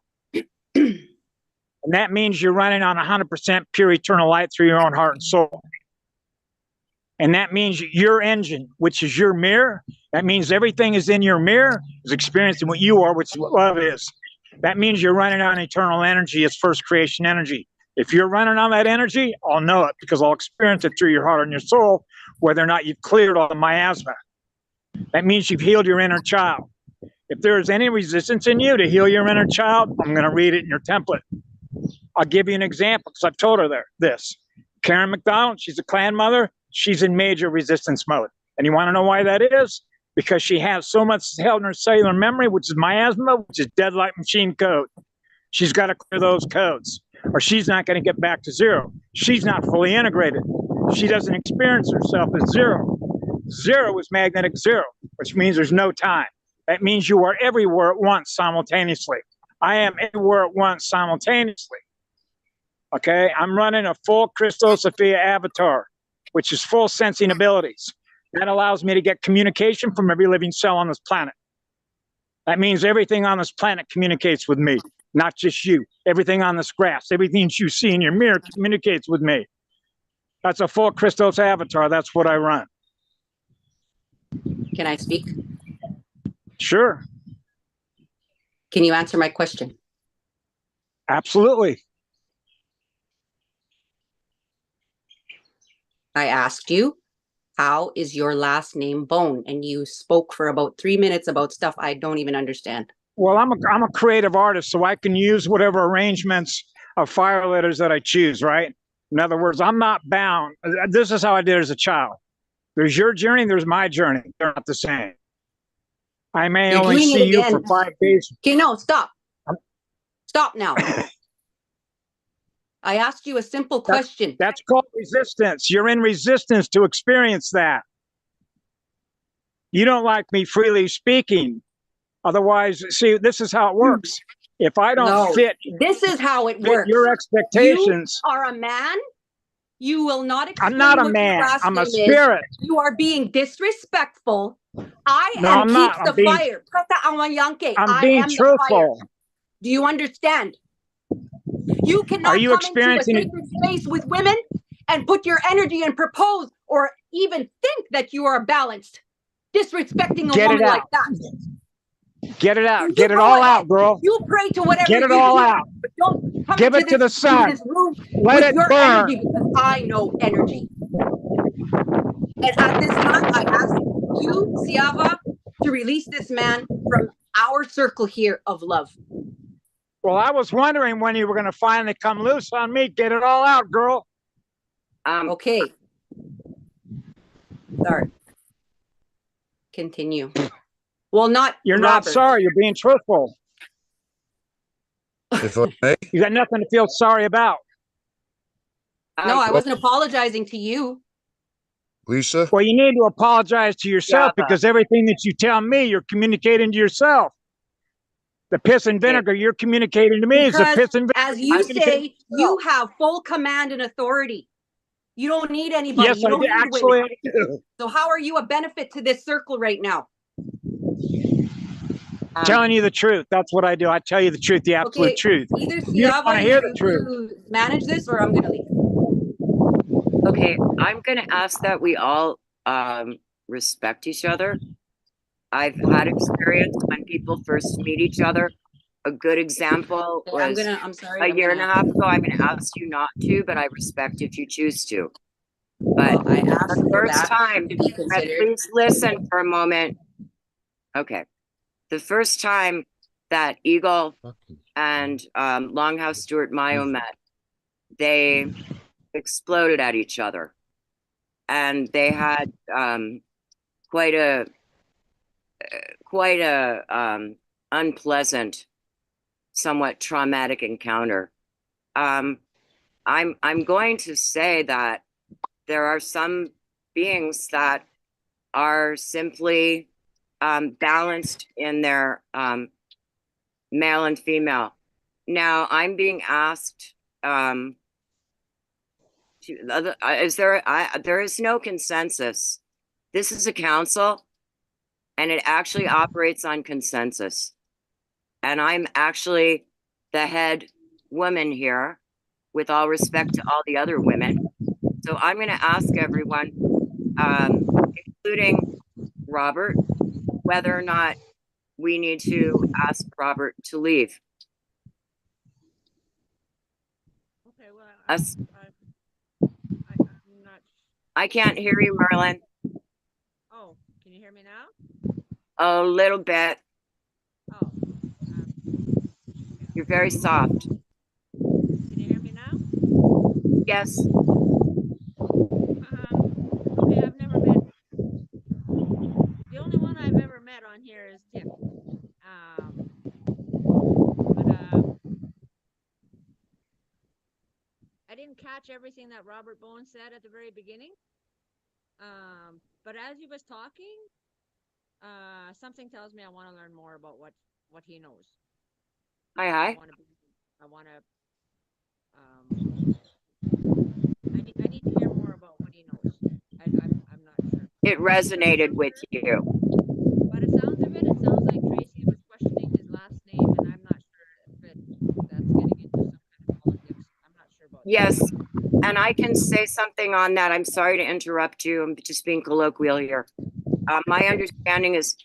And that means you're running on 100% pure eternal light through your own heart and soul. And that means your engine, which is your mirror, that means everything is in your mirror, is experiencing what you are, which is what love is. That means you're running on eternal energy as first creation energy. If you're running on that energy, I'll know it because I'll experience it through your heart and your soul, whether or not you've cleared all the miasma. That means you've healed your inner child. If there is any resistance in you to heal your inner child, I'm going to read it in your template. I'll give you an example because I've told her this. Karen McDonald, she's a clan mother. She's in major resistance mode. And you want to know why that is? Because she has so much held in her cellular memory, which is miasma, which is dead light machine code. She's got to clear those codes. or she's not going to get back to zero. She's not fully integrated. She doesn't experience herself as zero. Zero is magnetic zero, which means there's no time. That means you are everywhere at once simultaneously. I am everywhere at once simultaneously. Okay, I'm running a full Crystal Sophia avatar, which is full sensing abilities. That allows me to get communication from every living cell on this planet. That means everything on this planet communicates with me, not just you. Everything on this grass, everything you see in your mirror communicates with me. That's a full Christos avatar. That's what I run. Can I speak? Sure, Can you answer my question? absolutely. I asked you, how is your last name Bone? And you spoke for about 3 minutes about stuff I don't even understand. Well, I'm a creative artist, so I can use whatever arrangements of fire letters that I choose, right? In other words, I'm not bound. This is how I did as a child. There's your journey, there's my journey. They're not the same. I may You're only doing see it you again. for 5 days. Okay, no, stop. Stop now. I asked you a simple question. That's called resistance. You're in resistance to experience that. You don't like me freely speaking. Otherwise, see, this is how it works. If I don't No, fit this is how it works. your expectations, You are a man. You will not explain I'm not a what your man. last I'm name a spirit. is. You are being disrespectful. I No, am I'm not. keeps the fire. I'm I being am the fire. truthful. Do you understand? You cannot you come into a experiencing it? sacred space with women and put your energy and propose or even think that you are balanced. Disrespecting a Get it woman like out. that. Get it out. You Get it go all ahead. out, girl. You pray to whatever Get it you all choose, out. but don't come Give into it to the sun. this room Let with it your burn. energy because I know energy. And at this time, I ask you, Siava, to release this man from our circle here of love. Well, I was wondering when you were going to finally come loose on me. Get it all out, girl. Okay. Sorry. Continue. Well, not You're Robert. not sorry. You're being truthful. If I may, You got nothing to feel sorry about. No, I wasn't apologizing to you. Lisa, Well, you need to apologize to yourself because everything that you tell me, you're communicating to yourself. The piss and vinegar you're communicating to me is the Because, piss and vinegar. as you say, you have full command and authority. You don't need anybody. Yes, you I don't do. need Actually, women. So how are you a benefit to this circle right now? telling you the truth. That's what I do. I tell you the truth, the absolute truth. Either You don't want Siava, to hear the truth. you manage this, or I'm going to leave. Okay, I'm going to ask that we all respect each other. I've had experience when people first meet each other. A good example was I'm sorry. a year and a half ago. I'm going to ask you not to, but I respect if you choose to. But I asked the for first that time, to be considered. please listen for a moment. Okay. The first time that Eagle and Longhouse Stuart Mayo met, they exploded at each other. And they had quite a unpleasant, somewhat traumatic encounter. I'm going to say that there are some beings that are simply balanced in their male and female. Now I'm being asked there is no consensus. This is a council and it actually operates on consensus. And I'm actually the head woman here, with all respect to all the other women. So I'm going to ask everyone, including Robert, whether or not we need to ask Robert to leave. Okay, well, Us. I'm not. I can't hear you, Merlin. Oh, can you hear me now? A little bit. Oh, You're very soft. can you hear me now? Yes. Okay, I've never met. The only one I've ever met on here is Tip. But didn't catch everything that Robert Bowen said at the very beginning. But as he was talking, something tells me I want to learn more about what he knows. Hi, I hi. want to I need to hear more about what he knows. I'm not sure. It resonated with you. By the sounds of it, it sounds like Tracy was questioning his last name, and I'm not sure if that's getting into some kind of politics. I'm not sure about that. Yes, and I can say something on that. I'm sorry to interrupt you. I'm just being colloquial here. My understanding is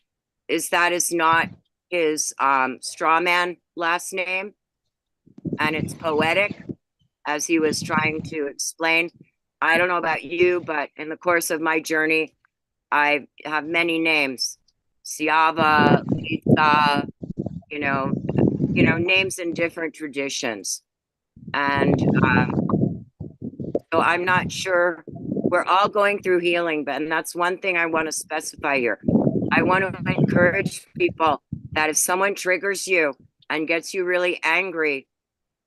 that is not his straw man last name, and it's poetic, as he was trying to explain. I don't know about you, but in the course of my journey, I have many names: Siava, Lisa, names in different traditions, and so I'm not sure. We're all going through healing, but and that's one thing I want to specify here. I want to encourage people that if someone triggers you and gets you really angry,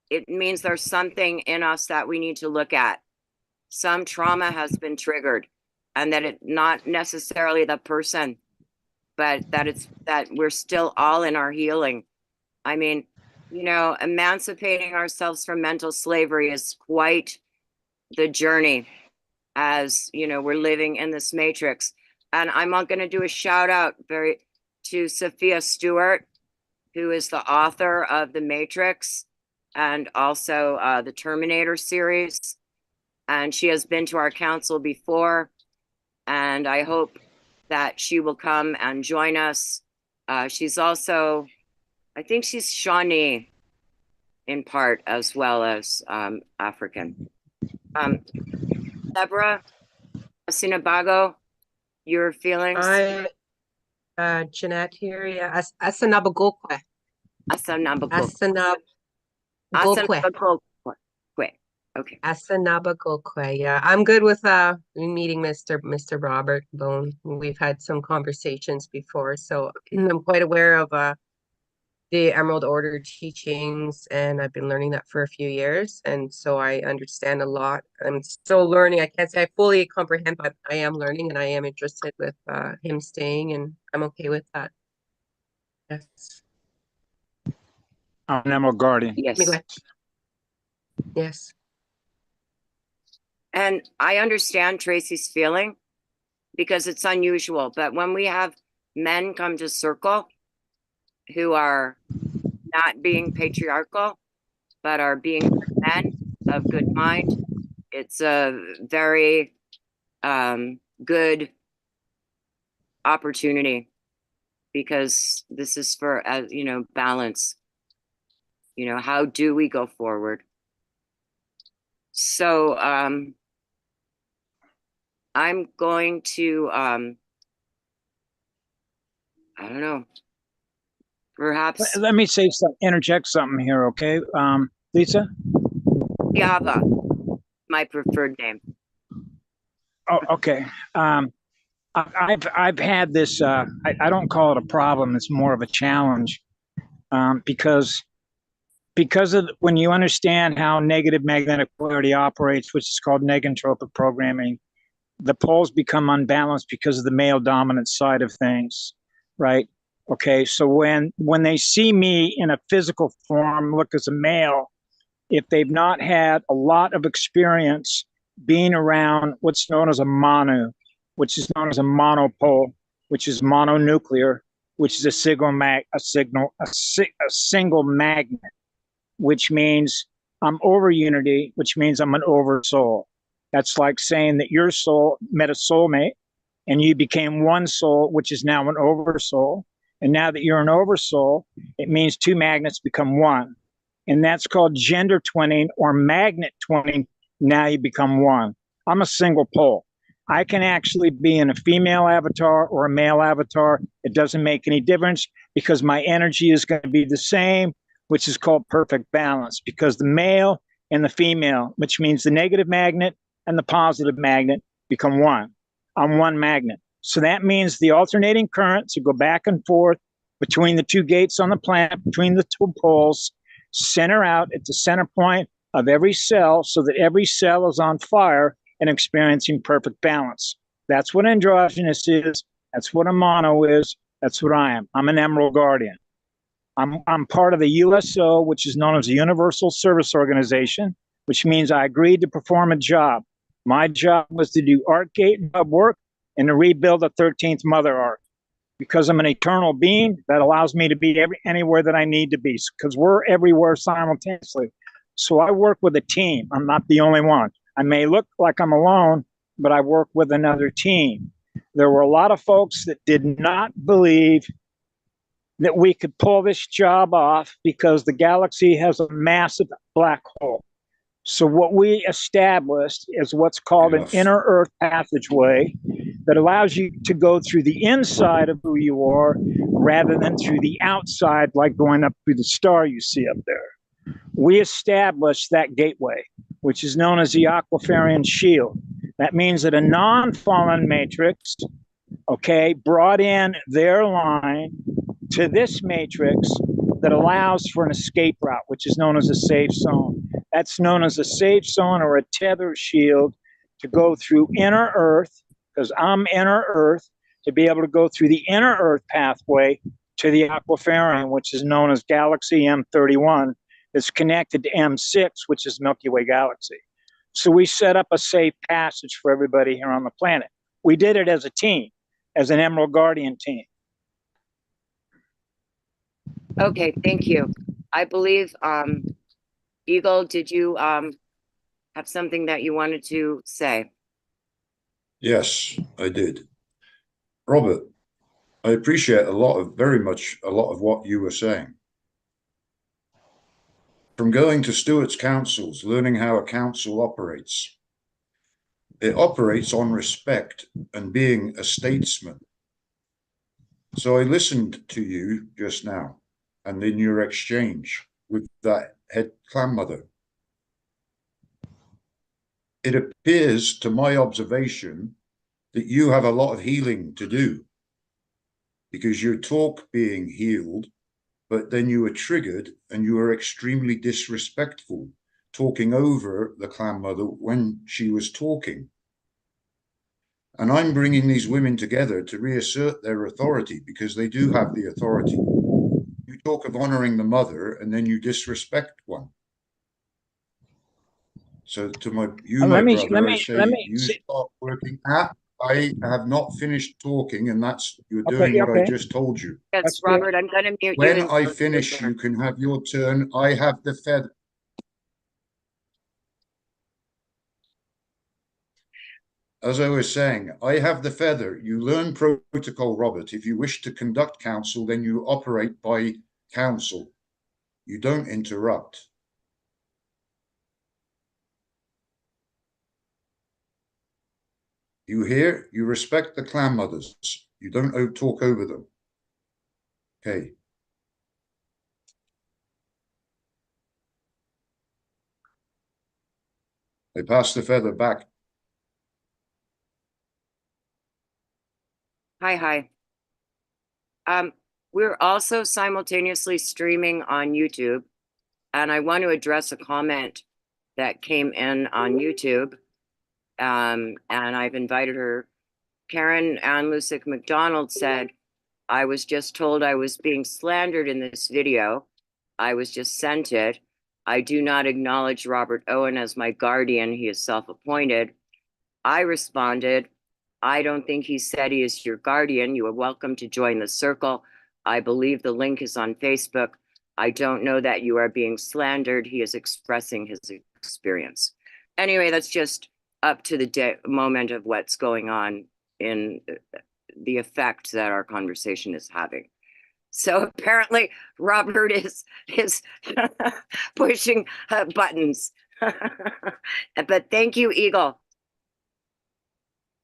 it means there's something in us that we need to look at. Some trauma has been triggered, and that it not necessarily the person, but that we're still all in our healing. I mean, emancipating ourselves from mental slavery is quite the journey, as we're living in this matrix. And I'm not going to do a shout out to Sophia Stewart, who is the author of The Matrix and also the Terminator series. And she has been to our council before. And I hope that she will come and join us. She's also, I think she's Shawnee in part, as well as African. Deborah Sinabago, your feelings? Jeanette here. Yeah, Asanabagokwe. Asanabagokwe. Asanabagokwe. Okay. Asanabagokwe. Yeah, I'm good with meeting Mr. Robert Bone. We've had some conversations before, so I'm quite aware of the Emerald Order teachings, and I've been learning that for a few years, and so I understand a lot. I'm still learning. I can't say I fully comprehend, but I am learning, and I am interested with him staying, and I'm okay with that. Yes. I'm an Emerald Guardian. Yes. Yes. And I understand Tracy's feeling because it's unusual. But when we have men come to circle who are not being patriarchal, but are being men of good mind, it's a very good opportunity, because this is for, balance. How do we go forward? So I'm going to I don't know, perhaps Let me say something, interject something here, okay? Lisa? Java, my preferred name. Oh, okay. I've had this. I don't call it a problem. It's more of a challenge, because of when you understand how negative magnetic polarity operates, which is called negentropic programming, the poles become unbalanced because of the male dominant side of things, right? Okay, so when they see me in a physical form, look as a male, if they've not had a lot of experience being around what's known as a manu, which is known as a monopole, which is mononuclear, which is a single magnet, which means I'm over unity, which means I'm an over soul. That's like saying that your soul met a soulmate and you became one soul, which is now an oversoul. And now that you're an oversoul, it means two magnets become one. And that's called gender twinning or magnet twinning. Now you become one. I'm a single pole. I can actually be in a female avatar or a male avatar. It doesn't make any difference because my energy is going to be the same, which is called perfect balance, because the male and the female, which means the negative magnet and the positive magnet, become one. I'm one magnet. So that means the alternating currents will go back and forth between the two gates on the planet, between the two poles, center out at the center point of every cell so that every cell is on fire and experiencing perfect balance. That's what androgynous is. That's what a mono is. That's what I am. I'm an Emerald Guardian. I'm part of the USO, which is known as the Universal Service Organization, which means I agreed to perform a job. My job was to do Artgate and hub work and to rebuild the 13th Mother Ark. Because I'm an eternal being, that allows me to be anywhere that I need to be, because we're everywhere simultaneously. So I work with a team. I'm not the only one. I may look like I'm alone, but I work with another team. There were a lot of folks that did not believe that we could pull this job off because the galaxy has a massive black hole. So what we established is what's called an inner Earth passageway that allows you to go through the inside of who you are rather than through the outside, like going up through the star you see up there. We established that gateway, which is known as the Aquiferian Shield. That means that a non-fallen matrix, okay, brought in their line to this matrix that allows for an escape route, which is known as a safe zone. That's known as a safe zone or a tether shield to go through inner Earth, because I'm inner Earth, to be able to go through the inner Earth pathway to the Aquiferian, which is known as Galaxy M31. It's connected to M6, which is Milky Way galaxy. So we set up a safe passage for everybody here on the planet. We did it as a team, as an Emerald Guardian team. Okay, thank you. I believe, Eagle, did you have something that you wanted to say? Yes, I did. Robert, I appreciate very much a lot of what you were saying. From going to Stewart's councils, learning how a council operates. It operates on respect and being a statesman. So I listened to you just now and in your exchange with that head clan mother. It appears, to my observation, that you have a lot of healing to do because your talk being healed, but then you were triggered and you were extremely disrespectful, talking over the clan mother when she was talking. And I'm bringing these women together to reassert their authority because they do have the authority. You talk of honoring the mother and then you disrespect one. So to my brother, I say you start working at. I have not finished talking, and you're doing what I just told you. Yes, Robert, I'm going to mute you. When I finish, you can have your turn. I have the feather. As I was saying, I have the feather. You learn protocol, Robert. If you wish to conduct council, then you operate by council. You don't interrupt. You hear? You respect the clan mothers. You don't talk over them. Okay. I pass the feather back. Hi. We're also simultaneously streaming on YouTube, and I want to address a comment that came in on YouTube. And I've invited her. Karen Ann Lusick McDonald said, I was just told I was being slandered in this video. I was just sent it. I do not acknowledge Robert Owen as my guardian. He is self-appointed. I responded, I don't think he said he is your guardian. You are welcome to join the circle. I believe the link is on Facebook. I don't know that you are being slandered. He is expressing his experience. Anyway, that's just up to the moment of what's going on in the effect that our conversation is having. So apparently Robert is pushing buttons. But thank you, Eagle.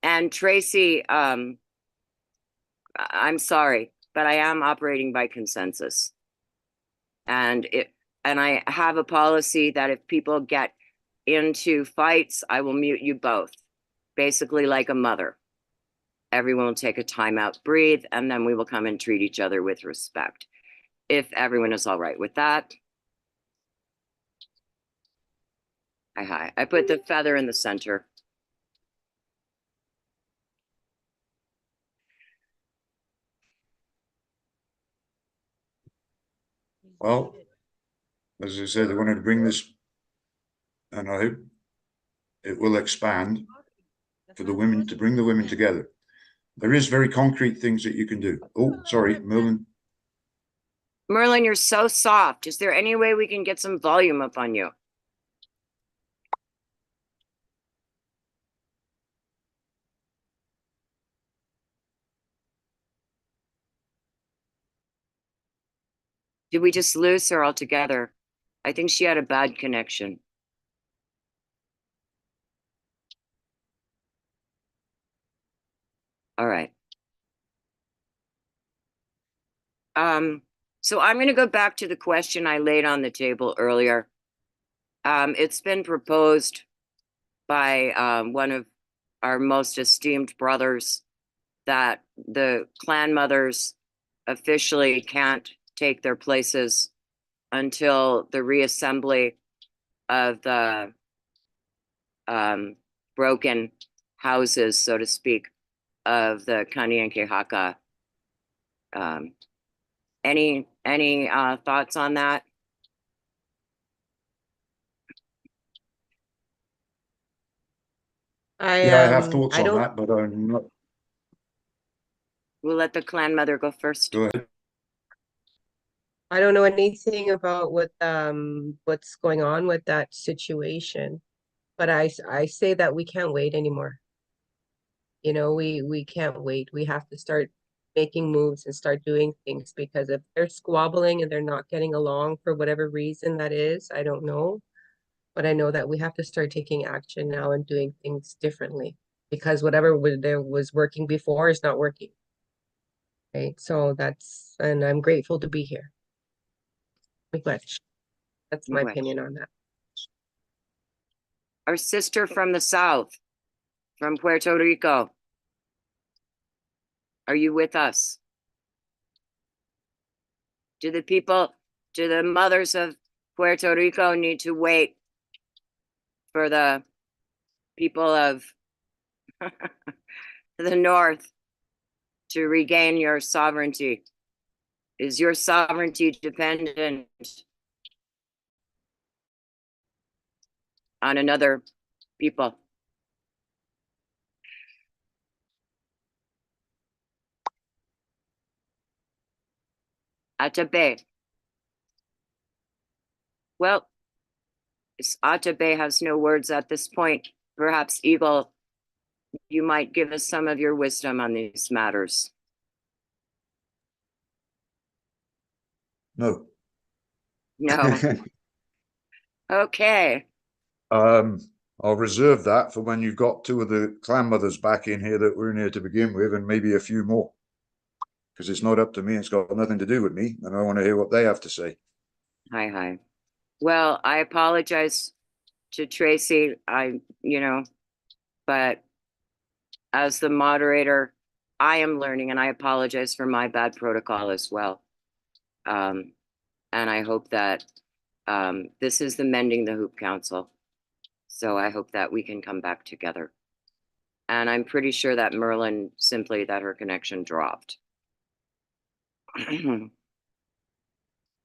And Tracy, I'm sorry, but I am operating by consensus. And I have a policy that if people get into fights, I will mute you both, basically like a mother. Everyone will take a time out, breathe, and then we will come and treat each other with respect. If everyone is all right with that. Hi. I put the feather in the center. Well, as I said, I wanted to bring this, and I hope it will expand for the women, to bring the women together. There is very concrete things that you can do. Oh, sorry, Merlin. Merlin, you're so soft. Is there any way we can get some volume up on you? Did we just lose her altogether? I think she had a bad connection. All right. So I'm going to go back to the question I laid on the table earlier. It's been proposed by one of our most esteemed brothers that the clan mothers officially can't take their places until the reassembly of the broken houses, so to speak, of the Kanien'ke Haka. Any thoughts on that? Yeah, I have thoughts I on don't that, but I'm not. We'll let the clan mother go first. Go ahead. I don't know anything about what's going on with that situation, but I say that we can't wait anymore. You know, we can't wait. We have to start making moves and start doing things, because if they're squabbling and they're not getting along for whatever reason that is, I don't know. But I know that we have to start taking action now and doing things differently, because whatever there was working before is not working. Right. So and I'm grateful to be here. Miigwech. That's my Miigwech. opinion on that. Our sister from the south, from Puerto Rico. Are you with us? Do the mothers of Puerto Rico need to wait for the people of the north to regain your sovereignty? Is your sovereignty dependent on another people? Atabe. Well, Atabe has no words at this point. Perhaps Eagle, you might give us some of your wisdom on these matters. No. No. Okay. I'll reserve that for when you've got two of the clan mothers back in here that were in here to begin with, and maybe a few more. Because it's not up to me, it's got nothing to do with me, and I want to hear what they have to say. Hi. Well, I apologize to Tracy. But as the moderator, I am learning, and I apologize for my bad protocol as well. And I hope that this is the Mending the Hoop Council. So I hope that we can come back together. And I'm pretty sure that Merlin simply that her connection dropped.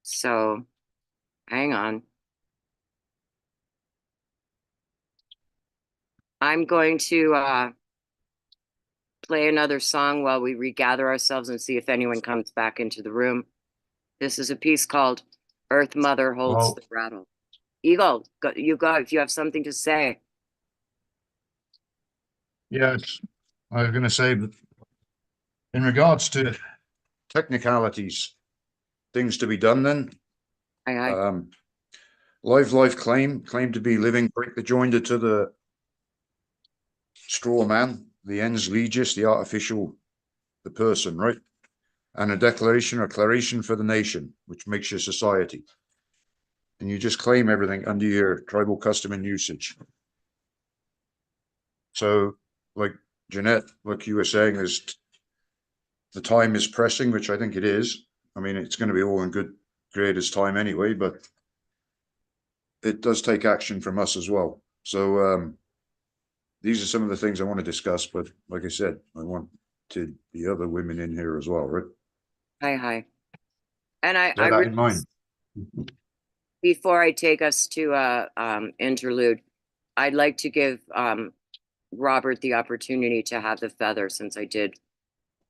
So hang on. I'm going to play another song while we regather ourselves and see if anyone comes back into the room. This is a piece called Earth Mother Holds the Rattle. Eagle, you go if you have something to say. Yeah, I was going to say that in regards to technicalities, things to be done then. Aye. Life claim to be living, break the joinder to the straw man, the ens legis, the artificial, the person, right? And a declaration or declaration for the nation, which makes your society. And you just claim everything under your tribal custom and usage. So, like Jeanette, like you were saying, is the time is pressing, which I think it is. I mean, it's going to be all in good creators' time anyway, but it does take action from us as well. So these are some of the things I want to discuss, but like I said, I wanted the other women in here as well, right? Hi. And I Bear that in mind. before I take us to interlude, I'd like to give Robert the opportunity to have the feather, since I did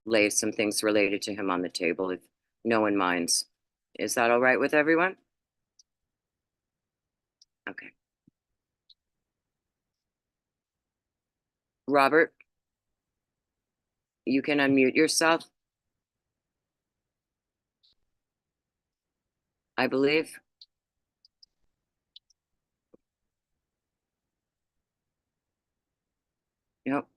lay some things related to him on the table, if no one minds. Is that all right with everyone? Okay. Robert, you can unmute yourself, I believe. Nope.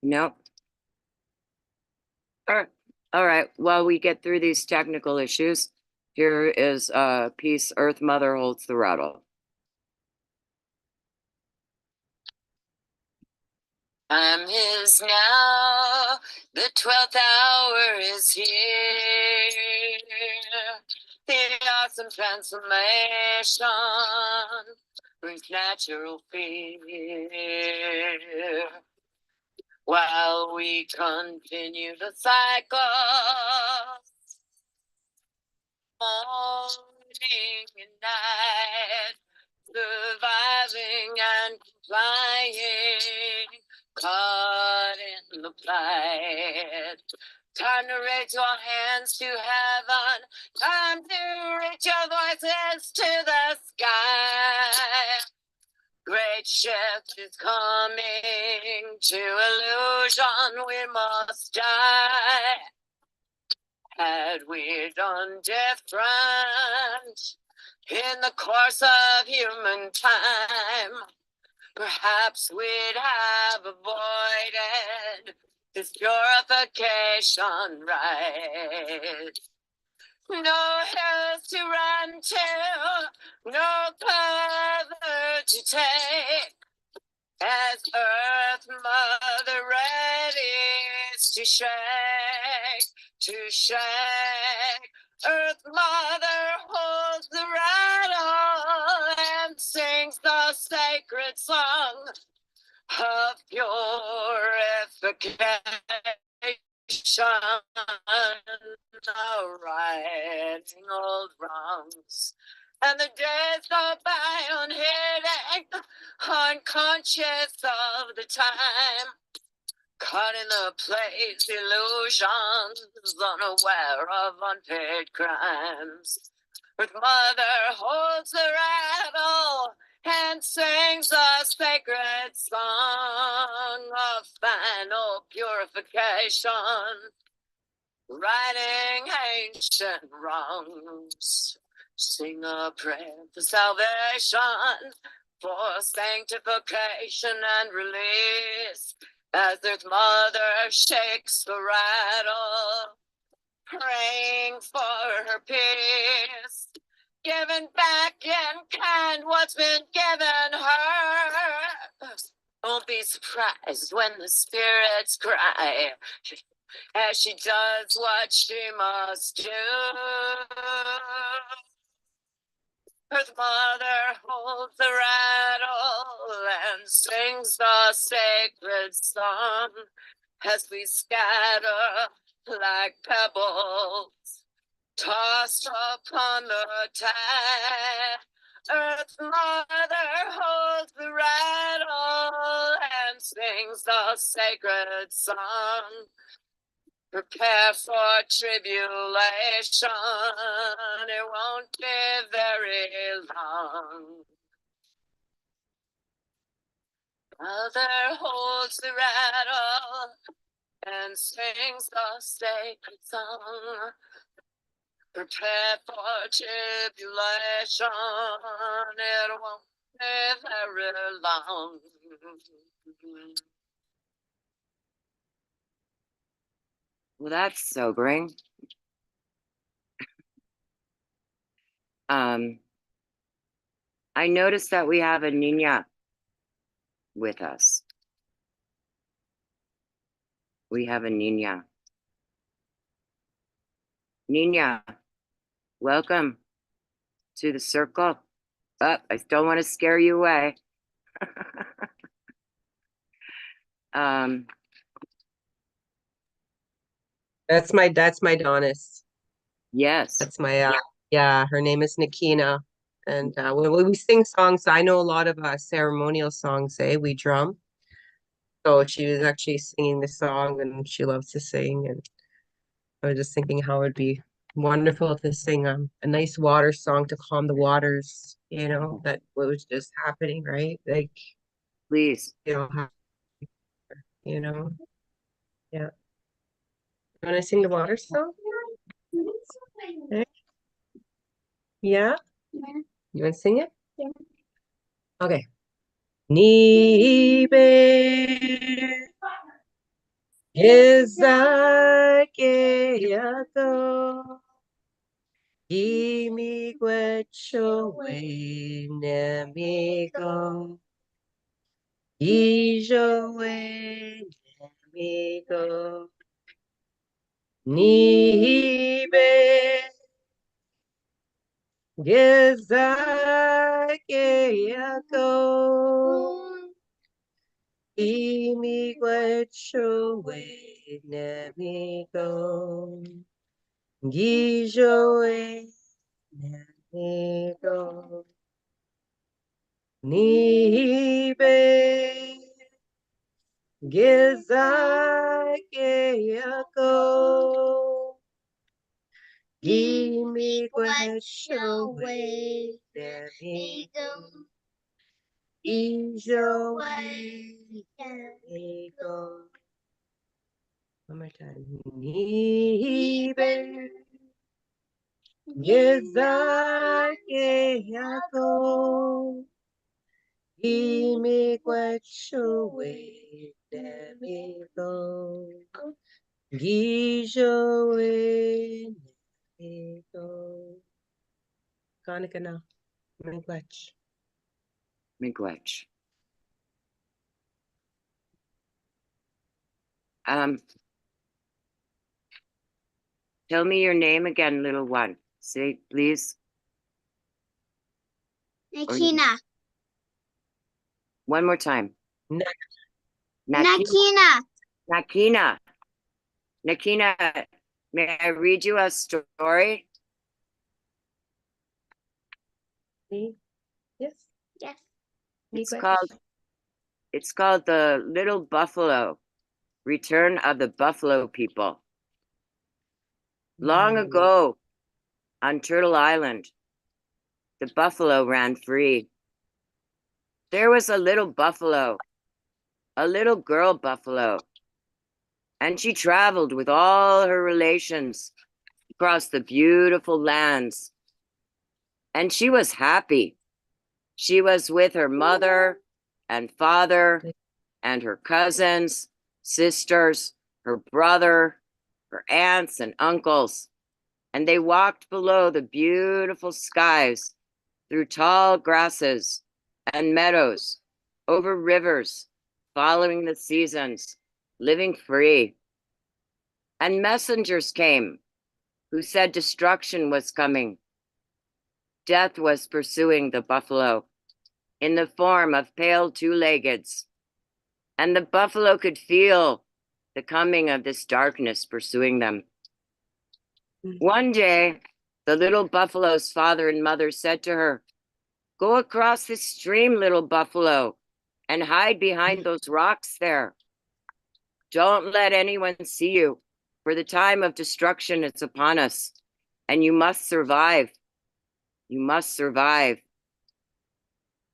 Nope. All right. While we get through these technical issues, here is a piece, Earth Mother Holds the Rattle. Time is now, the 12th hour is here. The awesome transformation brings natural fear. While we continue the cycle, morning and night, surviving and complying, caught in the plight. Time to raise your hands to heaven, time to reach your voices to the sky. Great shift is coming to illusion, we must die. Had we done different in the course of human time, perhaps we'd have avoided this purification rite. No hills to run to, no cover to take, as Earth Mother readies to shake, Earth Mother holds the rattle and sings the sacred song of purification, righting old wrongs. And the days go by unhidden, unconscious of the time, caught in the plays, illusions, unaware of unpaid crimes. Earth Mother holds the rattle and sings a sacred song of final purification, righting ancient wrongs. Sing a prayer for salvation, for sanctification and release, as Earth Mother shakes the rattle, praying for her peace, giving back in kind what's been given her. Don't be surprised when the spirits cry, as she does what she must do. Earth Mother holds the rattle and sings the sacred song as we scatter like pebbles tossed upon the tide. Earth Mother holds the rattle and sings the sacred song. Prepare for tribulation, it won't be very long. Mother holds the rattle and sings the sacred song. Prepare for tribulation, it won't be very long. Well, that's sobering. I noticed that we have a Nina with us. We have a Nina. Nina, welcome to the circle. I don't want to scare you away. um, That's my Donis. yes, That's my yeah, her name is Nikina. And when we sing songs, I know a lot of ceremonial songs, we drum. So she was actually singing the song and she loves to sing. And I was just thinking how it'd be wonderful to sing a nice water song to calm the waters, that what was just happening, right? Like, please. how- you know, yeah. Want to sing the water song? Eh? Yeah? You want to sing it? Okay. Nibe Yezakeyato Imi Gwecho We Nemigo Ijo We Nemigo Nibe Yezakeyato Imi Gwecho We Nemigo Gijoe Nemigo Nibe Gizakeyako Gimi Gweshowe Nemigo Ijoe Nemigo. One more time. Nibe Gizakeyako Imi Gwechowe Nemigo Gijowe Nemigo Kanika na Miigwech. Miigwech. Tell me your name again, little one. Say, please. Nakina. One more time. Na- Nakina. Nakina. Nakina, may I read you a story? Yes. Yes. It's called The Little Buffalo, Return of the Buffalo People. Long ago, on Turtle Island, the buffalo ran free. There was a little buffalo, a little girl buffalo, and she traveled with all her relations across the beautiful lands. And she was happy. She was with her mother and father and her cousins, sisters, her brother, her aunts and uncles. And they walked below the beautiful skies, through tall grasses and meadows, over rivers, following the seasons, living free. And messengers came who said destruction was coming. Death was pursuing the buffalo in the form of pale two-leggeds. And the buffalo could feel the coming of this darkness pursuing them. One day, the little buffalo's father and mother said to her, "Go across this stream, little buffalo, and hide behind those rocks there. Don't let anyone see you, for the time of destruction is upon us, and you must survive. You must survive."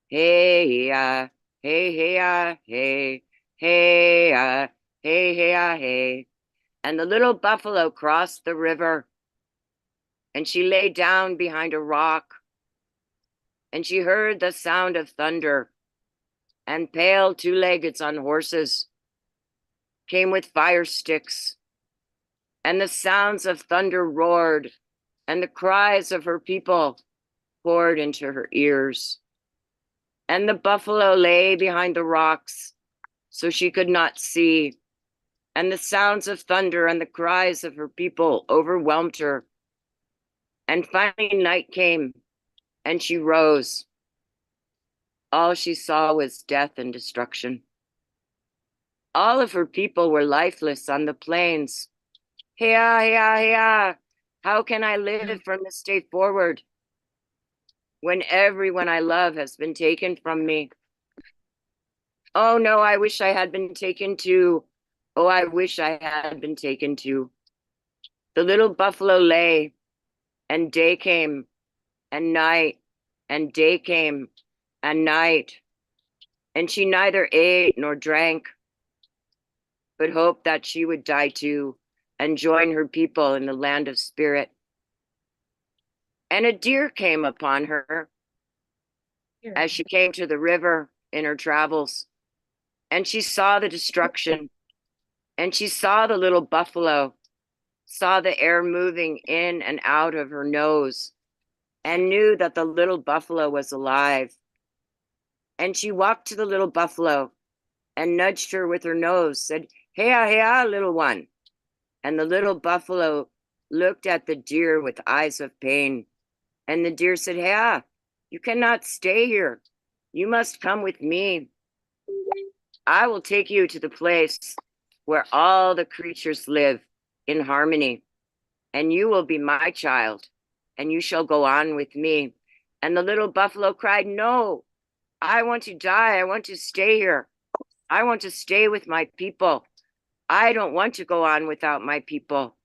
Hey, hey, hey, hey, hey, hey, hey. And the little buffalo crossed the river, and she lay down behind a rock, and she heard the sound of thunder, and pale two-leggeds on horses came with fire sticks, and the sounds of thunder roared, and the cries of her people poured into her ears. And the buffalo lay behind the rocks, so she could not see, and the sounds of thunder and the cries of her people overwhelmed her, And finally night came, and she rose. All she saw was death and destruction. All of her people were lifeless on the plains. Hea, hea, hea. How can I live from this day forward when everyone I love has been taken from me? Oh no, I wish I had been taken too. Oh, I wish I had been taken too. The little buffalo lay, and day came, and night, and day came, and night. And she neither ate nor drank, but hoped that she would die too and join her people in the land of spirit. And a deer came upon her as she came to the river in her travels, and she saw the destruction, and she saw the little buffalo, saw the air moving in and out of her nose, and knew that the little buffalo was alive. And she walked to the little buffalo and nudged her with her nose, said, "Heya, heya, little one." And the little buffalo looked at the deer with eyes of pain. And the deer said, "Heya, you cannot stay here. You must come with me. I will take you to the place where all the creatures live in harmony, and you will be my child, and you shall go on with me." And the little buffalo cried, "No, I want to die. I want to stay here. I want to stay with my people. I don't want to go on without my people."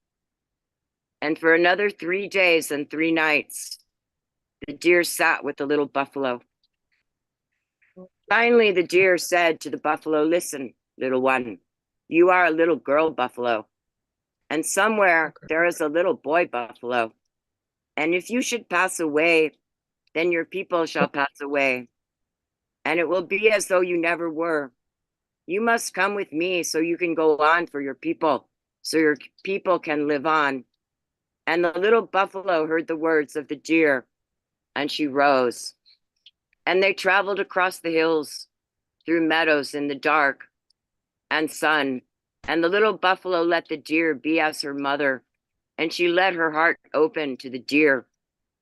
And for another 3 days and 3 nights, the deer sat with the little buffalo. Finally, the deer said to the buffalo, "Listen, little one, you are a little girl buffalo, and somewhere there is a little boy buffalo. And if you should pass away, then your people shall pass away, and it will be as though you never were. You must come with me so you can go on for your people, so your people can live on." And the little buffalo heard the words of the deer, and she rose. And they traveled across the hills, through meadows in the dark and sun. And the little buffalo let the deer be as her mother, and she let her heart open to the deer.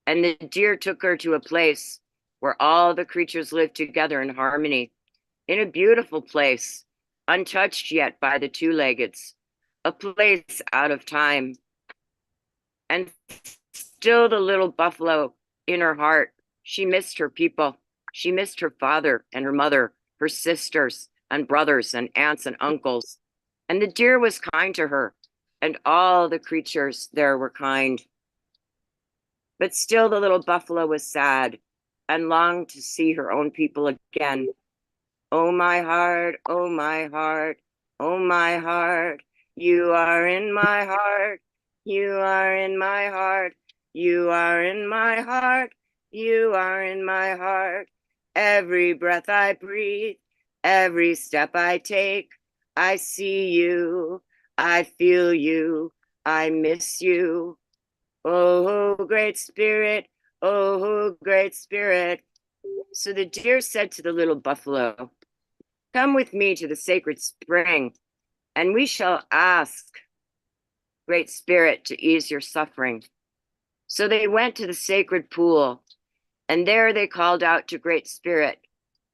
And the deer took her to a place where all the creatures lived together in harmony, in a beautiful place, untouched yet by the two-leggeds, a place out of time. And still the little buffalo, in her heart, she missed her people. She missed her father and her mother, her sisters and brothers and aunts and uncles. And the deer was kind to her, and all the creatures there were kind. But still the little buffalo was sad and longed to see her own people again. "Oh, my heart, oh, my heart, oh, my heart, you are in my heart, you are in my heart, you are in my heart, you are in my heart. Every breath I breathe, every step I take, I see you, I feel you, I miss you. Oh, great spirit, oh, great spirit." So the deer said to the little buffalo, "Come with me to the sacred spring, and we shall ask Great Spirit to ease your suffering." So they went to the sacred pool, and there they called out to Great Spirit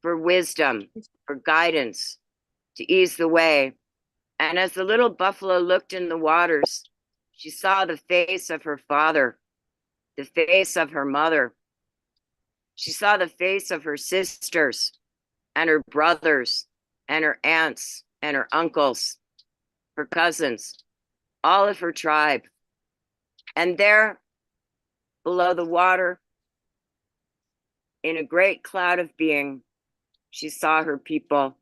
for wisdom, for guidance, to ease the way. And as the little buffalo looked in the waters, she saw the face of her father, the face of her mother. She saw the face of her sisters and her brothers and her aunts and her uncles, her cousins, all of her tribe. And there, below the water, in a great cloud of being, she saw her people.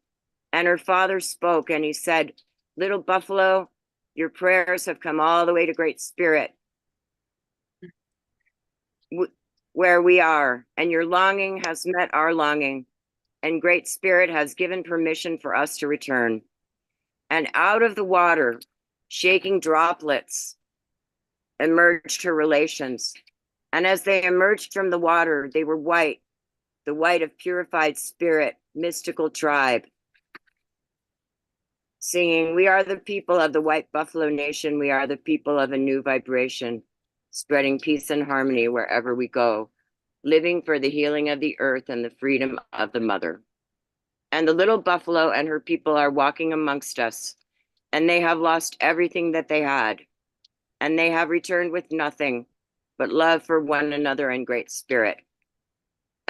And her father spoke, and he said, "Little buffalo, your prayers have come all the way to Great Spirit, where we are, and your longing has met our longing, and Great Spirit has given permission for us to return." And out of the water, shaking droplets, emerged her relations. And as they emerged from the water, they were white, the white of purified spirit, mystical tribe, singing, "We are the people of the white buffalo nation. We are the people of a new vibration." spreading peace and harmony wherever we go, living for the healing of the earth and the freedom of the mother. And the little buffalo and her people are walking amongst us, and they have lost everything that they had, and they have returned with nothing but love for one another and great spirit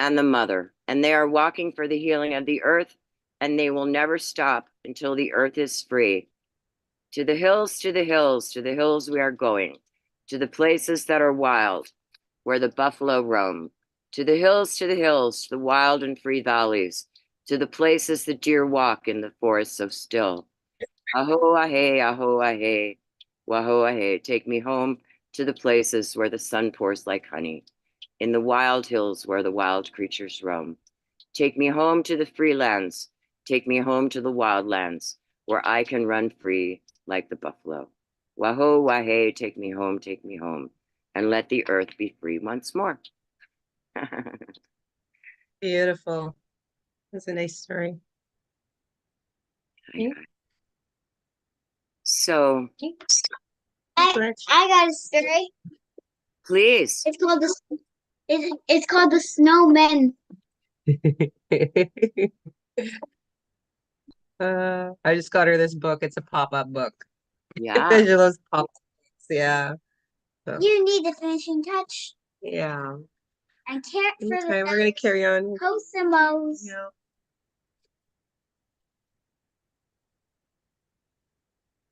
and the mother. And they are walking for the healing of the earth, and they will never stop until the earth is free. To the hills, to the hills, to the hills we are going, to the places that are wild, where the buffalo roam. To the hills, to the hills, to the wild and free valleys, to the places the deer walk in the forests of still. Aho, ahe, aho, ahe, waho, ahe, take me home to the places where the sun pours like honey, in the wild hills where the wild creatures roam. Take me home to the free lands, take me home to the wild lands, where I can run free like the buffalo. Waho, wahe, take me home, and let the earth be free once more. Beautiful. That's a nice story. So, I got a story. please. It's called the Snowman. I just got her this book. It's a pop-up book. Yeah. She loves pop-ups. Yeah. So, You need the finishing touch. yeah. And care for Okay, we're gonna carry on. Cosmos. Yeah.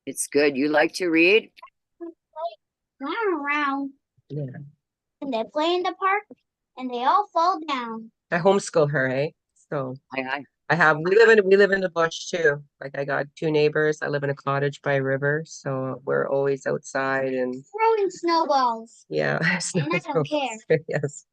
It's good. You like to read? Run around. Yeah. And they play in the park and they all fall down. I homeschool her, eh? So Hi. we live in the bush too. Like I got two neighbors. I live in a cottage by a river, so we're always outside and Throwing snowballs. yeah. And I don't care. Yes.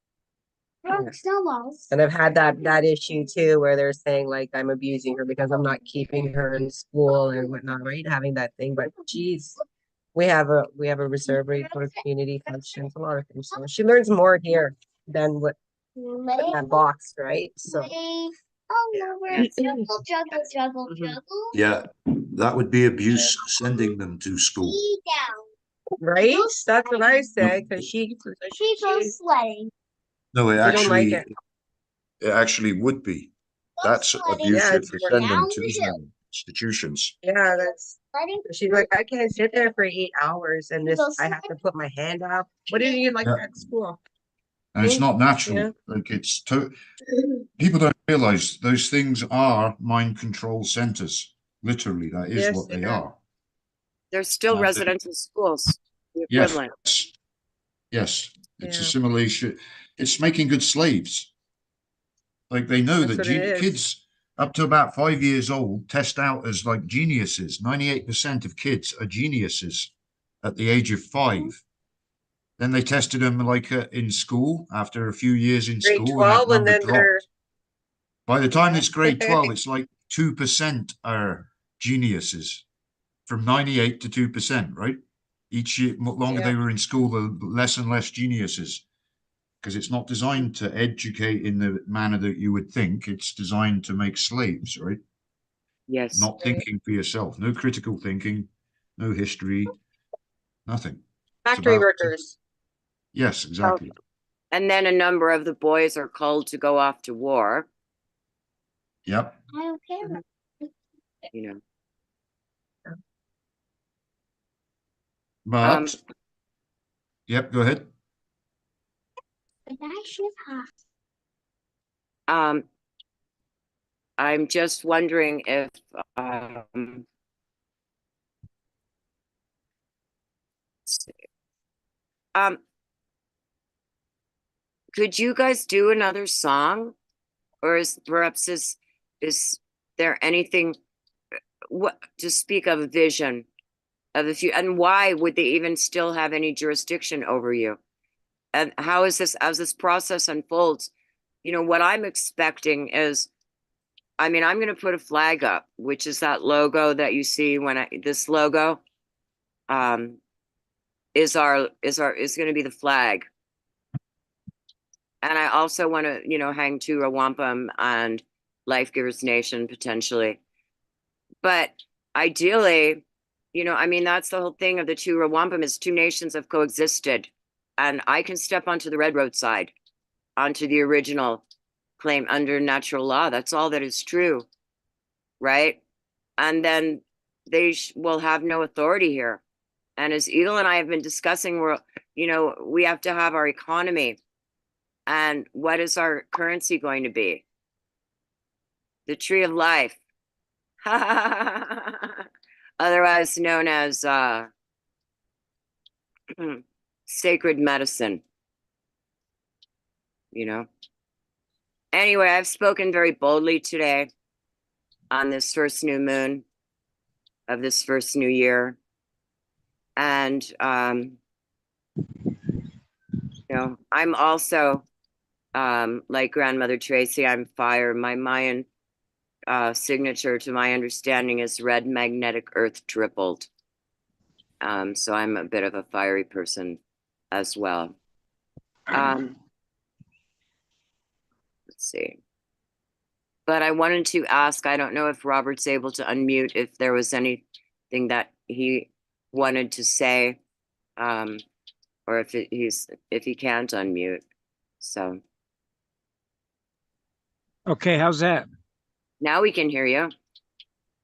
Throwing Yeah. snowballs. And I've had that issue too, where they're saying like I'm abusing her because I'm not keeping her in school and whatnot, right? Having that thing, but geez, we have a reserve rate for community functions, a lot of things. So she learns more here than what in that box, right? So Juggle, juggle, juggle, Mhm. juggle. Yeah, that would be abuse sending them to school. Ski down. right? That's what I say because She goes sledding. No, it she don't like it. actually would be. That's Sledding. abuse Yeah, if it's you worse. send them Down to the hill. institutions. Yeah, that's Sledding. she's like, I can't sit there for 8 hours and You this go I have to put my hand up. What do you like Yeah. at school? And it's Hmm? not natural. Yeah. Like people don't realize those things are mind control centers. Literally, that is Yes, what they they are. are. There's still And residential schools, the yes, equivalent. yes, it's Yeah. assimilation. It's making good slaves. Like they know That's that what it is. kids up to about 5 years old test out as like geniuses. 98% of kids are geniuses at the age of 5. Then they tested them like in school after a few years in Grade school, and that 12 and number then they're dropped. By the time yeah. it's grade 12, it's like 2% are geniuses from 98 to 2%, right? Each year, longer Yeah. they were in school, the less and less geniuses, because it's not designed to educate in the manner that you would think. It's designed to make slaves, right? Yes. Not thinking for yourself. No critical thinking, no history, nothing. Factory about- workers. Yes, exactly. And then a number of the boys are called to go off to war, Yep. I don't care. you know. But, yep, go ahead. But I should have. I'm just wondering if let's see. Could you guys do another song? Or is there anything what to speak of a vision of the future, and why would they even still have any jurisdiction over you? And how is this as this process unfolds? You know, what I'm expecting is, I mean, I'm going to put a flag up, which is that logo that you see this logo is going to be the flag. And I also want to, you know, hang to a wampum and Life Givers Nation potentially. But ideally, you know, I mean, that's the whole thing of the two Wampum is two nations have coexisted and I can step onto the red road side, onto the original claim under natural law. That's all that is true, right? And then they will have no authority here. And as Eagle and I have been discussing, we have to have our economy. And what is our currency going to be? The tree of life. Otherwise known as sacred medicine. Anyway, I've spoken very boldly today on this first new moon of this first new year. And, I'm also, like Grandmother Tracy, I'm fire. My Mayan signature, to my understanding, is red magnetic earth tripled. So I'm a bit of a fiery person as well. Let's see. But I wanted to ask, I don't know if Robert's able to unmute, if there was anything that he wanted to say, or if he can't unmute. So Okay, how's that? now we can hear you.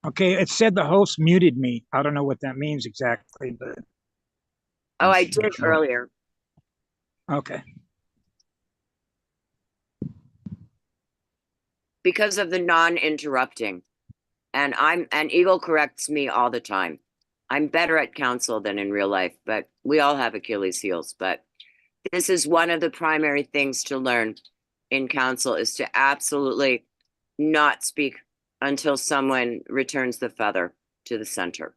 Okay, it said the host muted me. I don't know what that means exactly, but Oh, I did earlier. okay. Because of the non-interrupting. And Eagle corrects me all the time. I'm better at counsel than in real life, but we all have Achilles heels. But this is one of the primary things to learn in counsel, is to absolutely not speak until someone returns the feather to the center.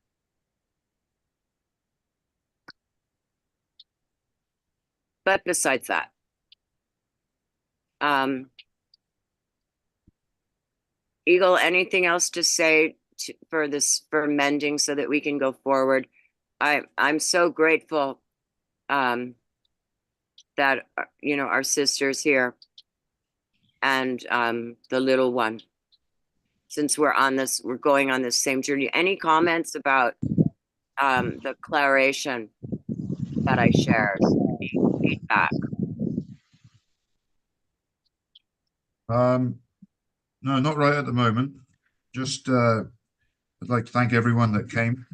But besides that, Eagle, anything else to say for mending so that we can go forward? I'm so grateful that our sister's here and the little one, since we're going on this same journey. Any comments about the claration that I shared? Feedback. No, not right at the moment. Just I'd like to thank everyone that came,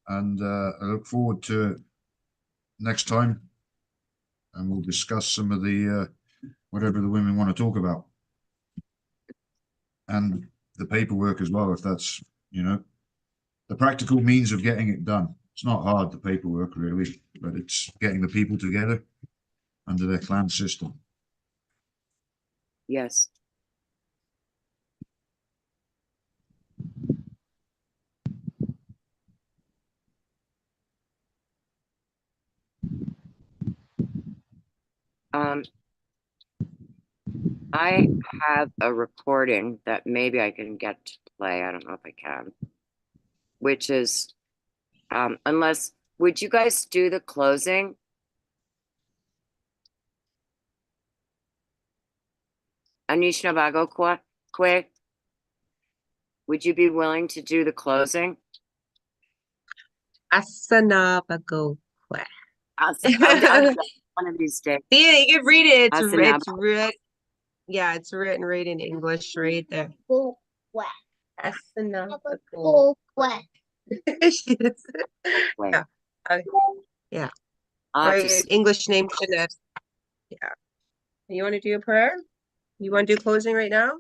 and I look forward to next time, and we'll discuss some of the whatever the women want to talk about, and the paperwork as well, if that's the practical means of getting it done. It's not hard, the paperwork really, but it's getting the people together under their clan system. Yes. I have a recording that maybe I can get to play. I don't know if I can. Which is, would you guys do the closing? Anishinaabe Kwe, would you be willing to do the closing? Asanabago. One of these days. Yeah, you can read it. Asanab- It's written. Yeah, it's written right in English right there. Asanabago. Yeah. Yeah. Right, English name Jeanette. Yeah. You want to do a prayer? You want to do closing right now?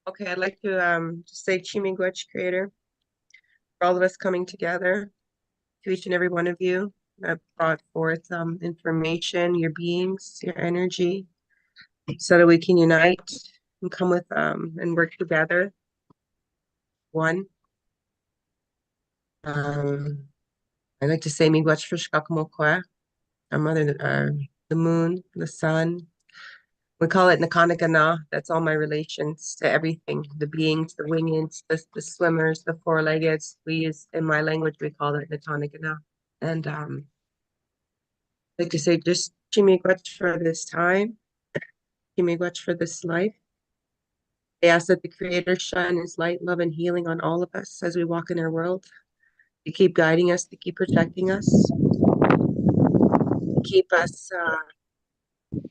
Okay, I'd like to just say Chimigwech Creator, for all of us coming together, to each and every one of you that brought forth information, your beings, your energy, so that we can unite and come with and work together. One. I'd like to say Miigwech for Shkakamokwa, our mother, the moon, the sun. We call it Nakanagana. That's all my relations to everything, the beings, the wingeds, the swimmers, the four-leggeds. In my language, we call it Nakanagana. And I'd like to say just Chimigwech for this time, Chimigwech for this life, I ask that the Creator shine His light, love, and healing on all of us as we walk in our world, to keep guiding us, to keep protecting us, to keep us,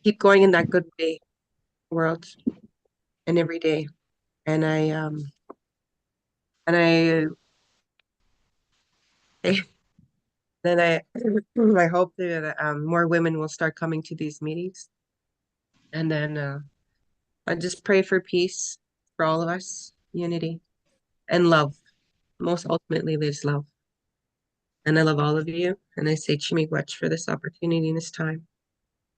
keep going in that good way, world, and every day. And I, then I hope that more women will start coming to these meetings. And then I just pray for peace for all of us, unity, and love. Most ultimately, there's love. And I love all of you. And I say Chimigwech for this opportunity and this time.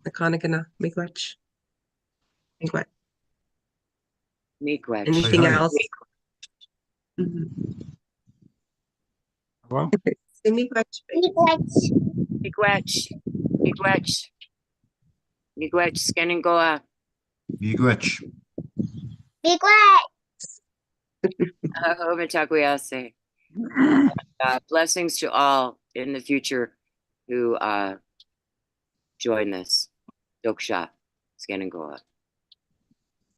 Nakanagana, Miigwech. Miigwech. Miigwech. Anything Hi. else? Mhm. Well, Say Miigwech. Miigwech. Miigwech. Miigwech. Miigwech. Skenengoa. Miigwech. Miigwech. Ahomatakwiyase. Blessings to all in the future who join this. Doksha. Skenengoa.